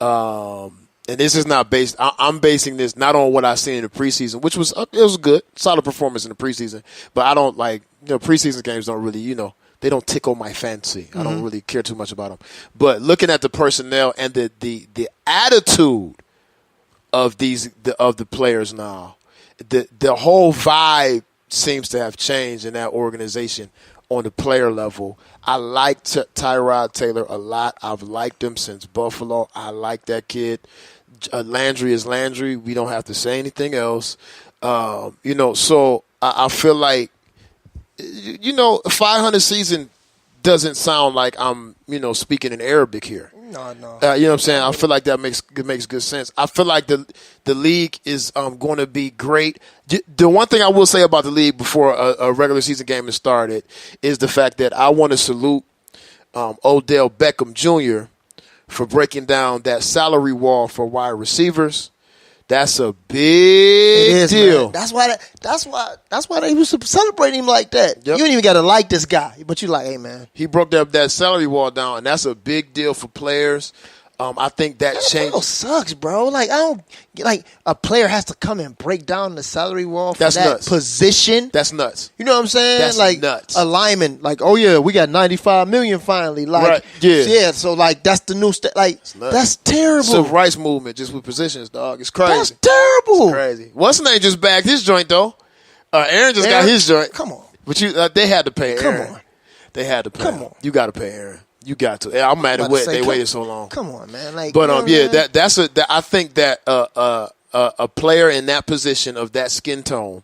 S1: And this is not based. I'm basing this not on what I seen in the preseason, which was it was good, solid performance in the preseason. But I don't preseason games don't really they don't tickle my fancy. I don't really care too much about them. But looking at the personnel and the attitude of the players now, the whole vibe seems to have changed in that organization on the player level. I like Tyrod Taylor a lot. I've liked him since Buffalo. I like that kid. Landry is Landry. We don't have to say anything else. So I feel like, 500 season doesn't sound like I'm, speaking in Arabic here.
S2: No.
S1: You know what I'm saying? I feel like that makes good sense. I feel like the league is going to be great. The one thing I will say about the league before a regular season game is started is the fact that I want to salute Odell Beckham Jr. for breaking down that salary wall for wide receivers. That's a big deal.
S2: Man. That's why they was celebrating him like that. Yep. You ain't even got to like this guy, but you like, hey man.
S1: He broke that salary wall down, and that's a big deal for players. I think that change
S2: sucks, bro. Like I don't like a player has to come and break down the salary wall for
S1: That's
S2: that
S1: nuts.
S2: position.
S1: That's nuts.
S2: You know what I'm saying?
S1: That's
S2: like
S1: nuts.
S2: A lineman, like, oh yeah, we got $95 million finally. Like,
S1: right. Yeah.
S2: So like that's the new that's terrible.
S1: Civil rights movement just with positions, dog. It's crazy.
S2: That's terrible.
S1: It's crazy. What's the name just bagged his joint though? Aaron just got his joint.
S2: Come on.
S1: But they had to pay Aaron.
S2: Come on.
S1: They had to pay.
S2: Come on.
S1: You got to pay Aaron. You got to. I'm mad at they waited so long.
S2: Come on, man. Like,
S1: but I think that a player in that position of that skin tone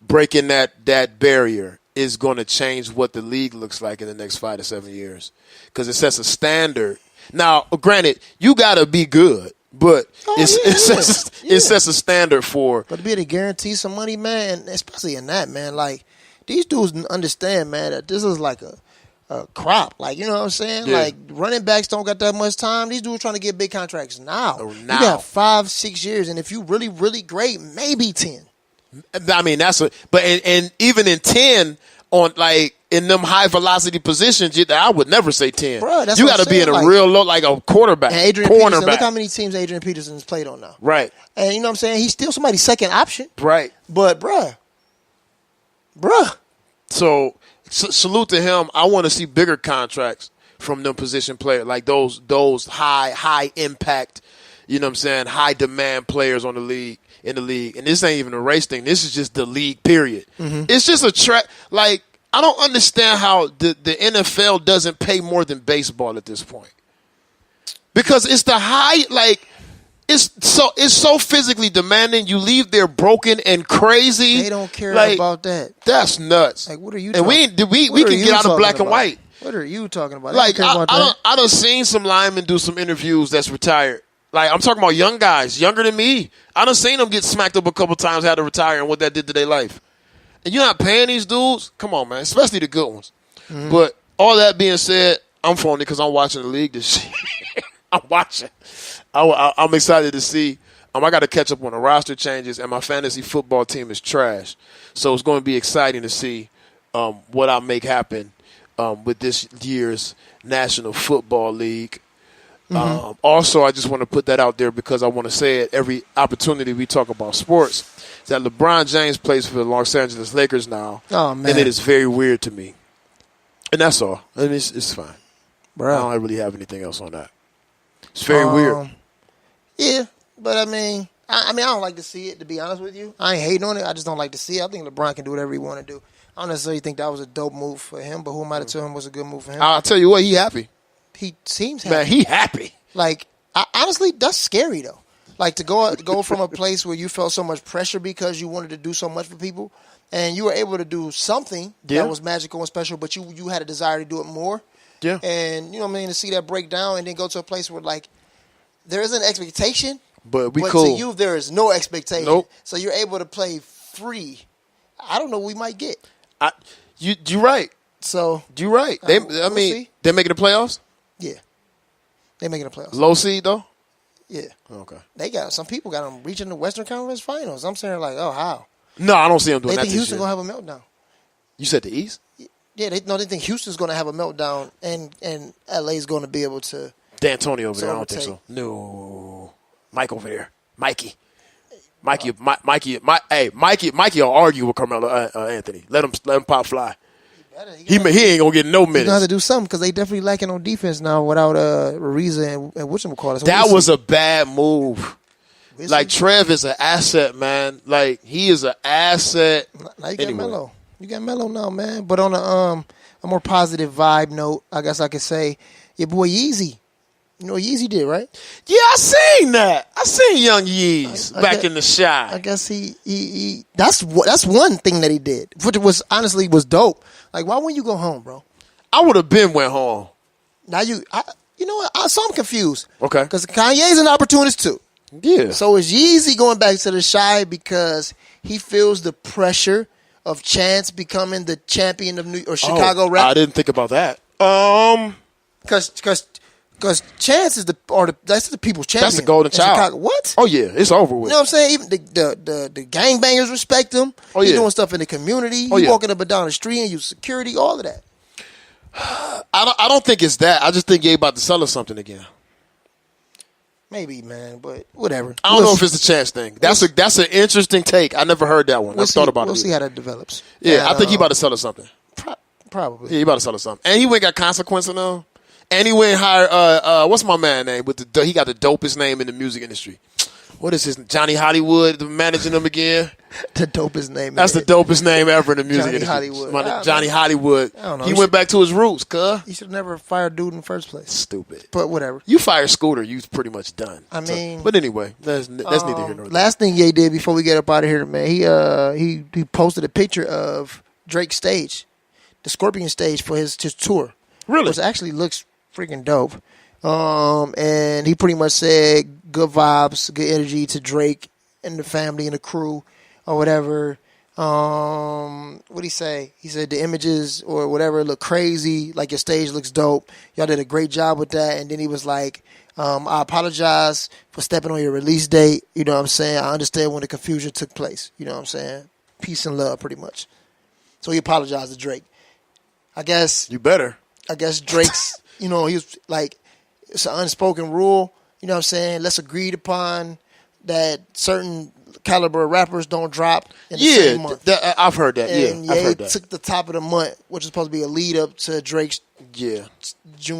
S1: breaking that barrier is going to change what the league looks like in the next 5 to 7 years because it sets a standard. Now, granted, you got to be good, but it sets a standard for.
S2: But to be able to guarantee some money, man, especially in that, man, like these dudes understand, man, that this is like a crop. Like, you know what I'm saying?
S1: Yeah.
S2: Like, running backs don't got that much time. These dudes trying to get big contracts now. You
S1: Now.
S2: got 5-6 years, and if you really, really great, maybe 10.
S1: I mean, and even in 10 on like in them high velocity positions, I would never say 10.
S2: Bruh, that's
S1: you
S2: what
S1: got to
S2: I'm
S1: be in
S2: saying,
S1: a
S2: like,
S1: real low, like a quarterback,
S2: And Adrian
S1: cornerback.
S2: Peterson, look how many teams Adrian Peterson's played on now.
S1: Right.
S2: And you know what I'm saying? He's still somebody's second option.
S1: Right.
S2: But, bruh.
S1: So salute to him. I want to see bigger contracts from them position players, like those high impact, you know what I'm saying, high demand players in the league. And this ain't even a race thing. This is just the league, period. Mm-hmm. It's just a track. Like, I don't understand how the NFL doesn't pay more than baseball at this point. Because it's the high, like, it's so physically demanding. You leave there broken and crazy.
S2: They don't care
S1: like,
S2: about that.
S1: That's nuts.
S2: Like, what are you
S1: and we can get out of black and white.
S2: What are you talking about?
S1: Like, I done seen some linemen do some interviews that's retired. Like, I'm talking about young guys, younger than me. I done seen them get smacked up a couple times, had to retire, and what that did to their life. And you're not paying these dudes? Come on, man, especially the good ones. Mm-hmm. But all that being said, I'm phony because I'm watching the league this year. I'm watching. I'm excited to see. I got to catch up on the roster changes, and my fantasy football team is trash. So it's going to be exciting to see what I make happen with this year's National Football League. Mm-hmm. Also, I just want to put that out there because I want to say it every opportunity we talk about sports, is that LeBron James plays for the Los Angeles Lakers now.
S2: Oh, man.
S1: And it is very weird to me. And that's all. I mean, it's fine.
S2: Bro.
S1: I don't really have anything else on that. It's very weird.
S2: Yeah, but I mean, I don't like to see it, to be honest with you. I ain't hating on it. I just don't like to see it. I think LeBron can do whatever he want to do. I don't necessarily think that was a dope move for him, but who am I to tell him was a good move for him?
S1: I'll tell you what, he happy.
S2: He seems happy.
S1: Man, he happy.
S2: Like, honestly, that's scary, though. Like, to go from a place where you felt so much pressure because you wanted to do so much for people, and you were able to do something that was magical and special, but you had a desire to do it more.
S1: Yeah.
S2: And, you know what I mean, to see that break down and then go to a place where, like, there is an expectation,
S1: but
S2: to you, there is no expectation.
S1: Nope.
S2: So you're able to play free. I don't know what we might get.
S1: You're right.
S2: So
S1: you're right. They're making the playoffs?
S2: Yeah. They're making the playoffs.
S1: Low seed, though?
S2: Yeah.
S1: Okay.
S2: Some people got them reaching the Western Conference Finals. I'm saying, like, oh, how?
S1: No, I don't see them doing that.
S2: They think Houston's going to have a meltdown.
S1: You said the East?
S2: Yeah, they think Houston's going to have a meltdown, and LA's going to be able to.
S1: D'Antoni over there, I don't think so. No. Mike over there. Mikey will argue with Carmelo Anthony. Let him pop fly. He ain't gonna get no minutes.
S2: He's gonna have to do something because they definitely lacking on defense now without Ariza and whatchamacallit. So
S1: that was a bad move. Like, Trev is an asset, man. Like, he is an asset.
S2: Now you got Melo. You got Melo now, man. But on a more positive vibe note, I guess I could say your boy Yeezy. You know what Yeezy did, right?
S1: Yeah, I seen that. I seen young Yeez back in the shot.
S2: I guess he that's one thing that he did, which was honestly was dope. Like, why wouldn't you go home, bro?
S1: I would have went home.
S2: Now you know what? So I'm confused.
S1: Okay.
S2: Because Kanye's an opportunist too.
S1: Yeah.
S2: So is Yeezy going back to the Shy because he feels the pressure of Chance becoming the champion of Chicago rap?
S1: I didn't think about that.
S2: Because Chance is that's the people's champion.
S1: That's the golden child.
S2: Chicago. What?
S1: Oh yeah, it's over with.
S2: You know what I'm saying? Even the gangbangers respect him.
S1: Oh,
S2: He's
S1: yeah.
S2: doing stuff in the community.
S1: Oh,
S2: He's
S1: yeah.
S2: walking up and down the street and use security, all of that.
S1: I don't think it's that. I just think Ye about to sell us something again.
S2: Maybe, man, but whatever.
S1: I don't know if it's a chance thing. That's an interesting take. I never heard that one. I've thought about it.
S2: We'll see how that develops.
S1: Yeah, I think he about to sell us something.
S2: Probably.
S1: Yeah, he about to sell us something. And he went got consequences now. And he went and hired what's my man name? He got the dopest name in the music industry. What is his Johnny Hollywood managing him again?
S2: The dopest name.
S1: That's the dopest name ever in the music
S2: Johnny
S1: industry.
S2: Hollywood.
S1: Johnny Hollywood.
S2: I don't know.
S1: He went back to his roots, cuz.
S2: He should have never fired dude in the first place.
S1: Stupid.
S2: But whatever.
S1: You fire Scooter, you pretty much done.
S2: I mean,
S1: but anyway, that's neither here nor there.
S2: Last thing Ye did before we get up out of here, man, he posted a picture of Drake's stage, the Scorpion stage for his tour.
S1: Really?
S2: Which actually looks freaking dope. And he pretty much said good vibes, good energy to Drake and the family and the crew or whatever. What'd he say? He said the images or whatever look crazy, like your stage looks dope. Y'all did a great job with that. And then he was like, I apologize for stepping on your release date. You know what I'm saying? I understand when the confusion took place. You know what I'm saying? Peace and love, pretty much. So he apologized to Drake. I guess.
S1: You better.
S2: I guess Drake's, he was like, it's an unspoken rule, you know what I'm saying? Let's agree upon that certain caliber rappers don't drop in the same month.
S1: I've heard that.
S2: And
S1: I've heard that.
S2: Took the top of the month, which is supposed to be a lead up to Drake's June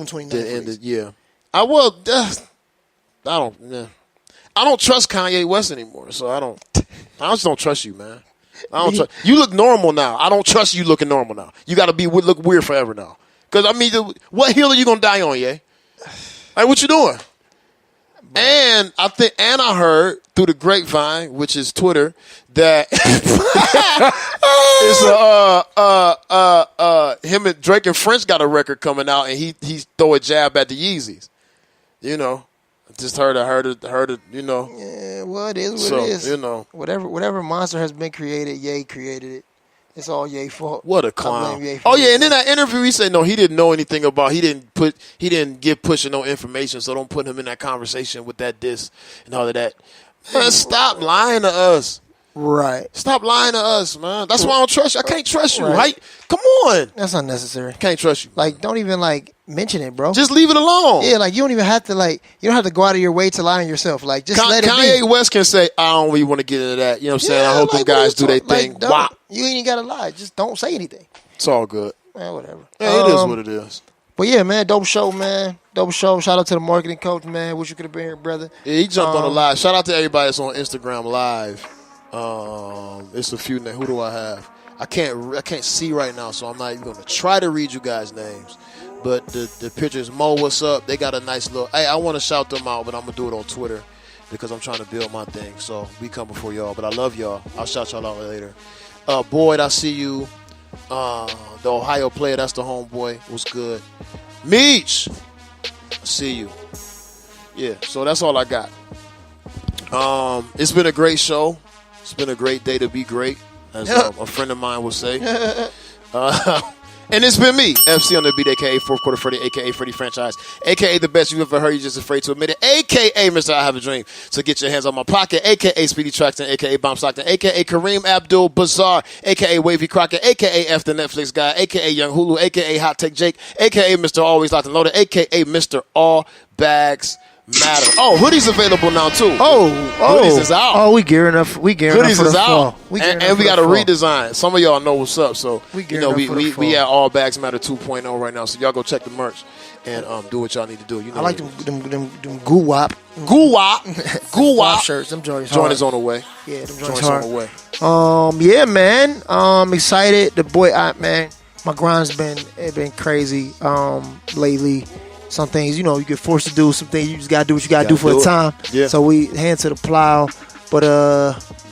S2: 29th.
S1: I don't trust Kanye West anymore, so I just don't trust you, man. I don't trust you. Look normal now. I don't trust you looking normal now. You got to look weird forever now. Because I mean, what hill are you gonna die on, Ye? Like, what you doing? And I heard through the grapevine, which is Twitter, that it's him and Drake and French got a record coming out, and he throw a jab at the Yeezys. I just heard it.
S2: Yeah, well, it is what it is. Whatever monster has been created, Ye created it. It's all Ye's fault.
S1: What a clown! Oh yeah, and in that interview, he said no, he didn't know anything about. He didn't give Pusha no information, so don't put him in that conversation with that diss and all of that. Man, stop lying to us.
S2: Right.
S1: Stop lying to us, man. That's why I don't trust you. I can't trust you. Right? Come on.
S2: That's unnecessary.
S1: Can't trust you.
S2: Like, don't even mention it, bro.
S1: Just leave it alone.
S2: Yeah, like you don't even have to you don't have to go out of your way to lie on yourself. Like, just let it be.
S1: Kanye West can say, I don't really want to get into that. You know what I'm saying? I hope them guys do their thing. Wow.
S2: You ain't gotta lie. Just don't say anything.
S1: It's all good.
S2: Man, whatever.
S1: Yeah, it is what it is.
S2: But yeah, man, dope show, man. Dope show. Shout out to the marketing coach, man. Wish you could have been here, brother.
S1: Yeah, he jumped on the live. Shout out to everybody that's on Instagram live. It's a few names. Who do I have? I can't see right now, so I'm not even going to try to read you guys' names. But the pictures, Mo, what's up? They got a nice look. Hey, I want to shout them out, but I'm going to do it on Twitter because I'm trying to build my thing. So we coming for y'all, but I love y'all. I'll shout y'all out later. Boyd, I see you. The Ohio player, that's the homeboy. Was good. Meech, I see you. Yeah, so that's all I got. It's been a great show. It's been a great day to be great, as a friend of mine would say. And it's been me, FC on the beat, a.k.a. Fourth Quarter Freddy, a.k.a. Freddy Franchise, a.k.a. the best you've ever heard, you're just afraid to admit it, a.k.a. Mr. I Have a Dream. So get your hands on my pocket, a.k.a. Speedy Traxton, a.k.a. Bomb Stockton, a.k.a. Kareem Abdul-Bazaar, a.k.a. Wavy Crockett, a.k.a. F the Netflix guy, a.k.a. Young Hulu, a.k.a. Hot Take Jake, a.k.a. Mr. Always Locked and Loaded, a.k.a. Mr. All Bags Matter. Oh, hoodies available now too. Hoodies is out.
S2: Oh, we gearing up. We gearing
S1: hoodies
S2: up for
S1: is
S2: the
S1: out.
S2: Fall.
S1: And we got a redesign. Some of y'all know what's up. So we at All Bags Matter 2.0 right now. So y'all go check the merch and do what y'all need to do. You know,
S2: I like them goo wop
S1: shirts.
S2: Them joints
S1: on the way.
S2: Yeah, them joints on the
S1: way.
S2: Yeah, man. Excited. The boy, man. My grind's been crazy lately. Some things, you get forced to do. Some things you just gotta do what you gotta do for a time.
S1: Yeah.
S2: So we hand to the plow. But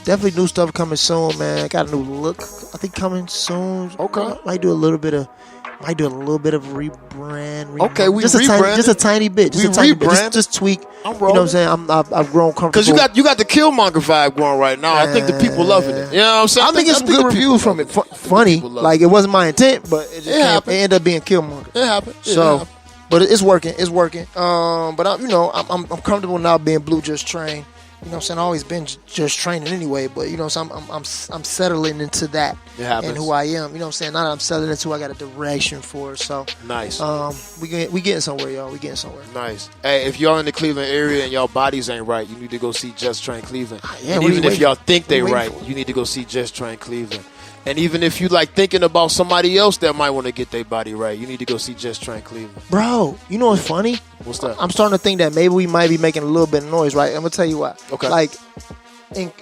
S2: definitely new stuff coming soon, man. Got a new look, I think, coming soon.
S1: Okay.
S2: Might do a little bit of rebrand.
S1: Okay, we
S2: just
S1: rebrand.
S2: Just a tiny bit. Just tweak.
S1: I'm rolling.
S2: You know what I'm saying? I've grown comfortable.
S1: Because you got the Killmonger vibe going right now. I think the people loving it. You know what I'm saying?
S2: I think it's some good reviews from it. Funny. Like, it wasn't my intent, but it ended up being Killmonger.
S1: It happened.
S2: You know what I'm saying? I've always been just training anyway, but you know what I'm saying? I'm settling into that and who I am. You know what I'm saying? Now that I'm settling into, I got a direction for it. So
S1: nice.
S2: We getting somewhere, y'all. We getting somewhere.
S1: Nice. Hey, if y'all in the Cleveland area and y'all bodies ain't right, you need to go see Just Train Cleveland.
S2: Yeah,
S1: and even if y'all think they right, you need to go see Just Train Cleveland. And even if you like thinking about somebody else that might want to get their body right, you need to go see Just Train Cleveland.
S2: Bro, you know what's funny?
S1: What's that?
S2: I'm starting to think that maybe we might be making a little bit of noise, right? I'm going to tell you why.
S1: Okay.
S2: Like,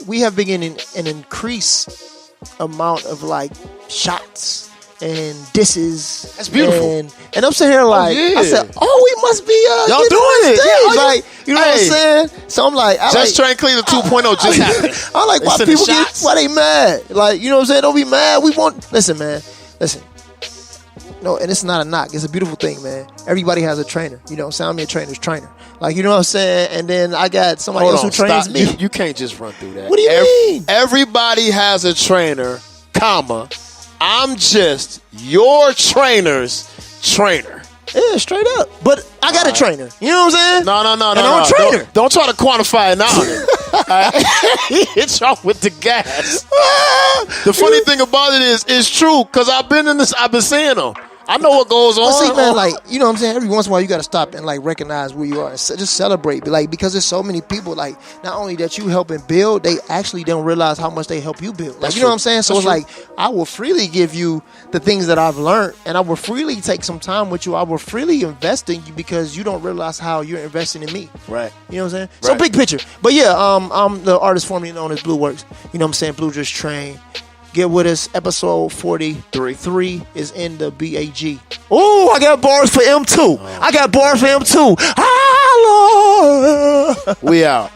S2: we have been getting an increased amount of, like, shots and disses.
S1: That's beautiful.
S2: And I'm sitting here like, I said, we must be
S1: y'all doing it.
S2: Yeah, like, you know what I'm saying? So I'm like,
S1: Just Train Cleveland 2.0 just happened.
S2: I'm like, why people why they mad? Like, you know what I'm saying? Don't be mad. Listen, man. Listen. No, and it's not a knock. It's a beautiful thing, man. Everybody has a trainer. You know, I'm a trainer's trainer. Like, you know what I'm saying? And then I got somebody else who trains me.
S1: You can't just run through that.
S2: What do you mean?
S1: Everybody has a trainer, comma. I'm just your trainer's trainer.
S2: Yeah, straight up. But I got a trainer. You know what I'm saying?
S1: No.
S2: And I'm a trainer.
S1: Don't try to quantify it now. He hit y'all with the gas. The funny thing about it is, it's true, because I've been seeing them. I know what goes on.
S2: But see, man, like, you know what I'm saying? Every once in a while, you got to stop and, like, recognize where you are. Just celebrate. Like, because there's so many people, like, not only that you helping build, they actually don't realize how much they help you build. Like, you know what I'm saying? So it's like, I will freely give you the things that I've learned, and I will freely take some time with you. I will freely invest in you because you don't realize how you're investing in me.
S1: Right.
S2: You know what I'm saying? Right. So big picture. But yeah, I'm the artist formerly known as Blue Works. You know what I'm saying? Blue Just Train. Get with us. Episode 43 is in the BAG. Oh, I got bars for M2. I got bars for M2. Ah, Lord.
S1: We out.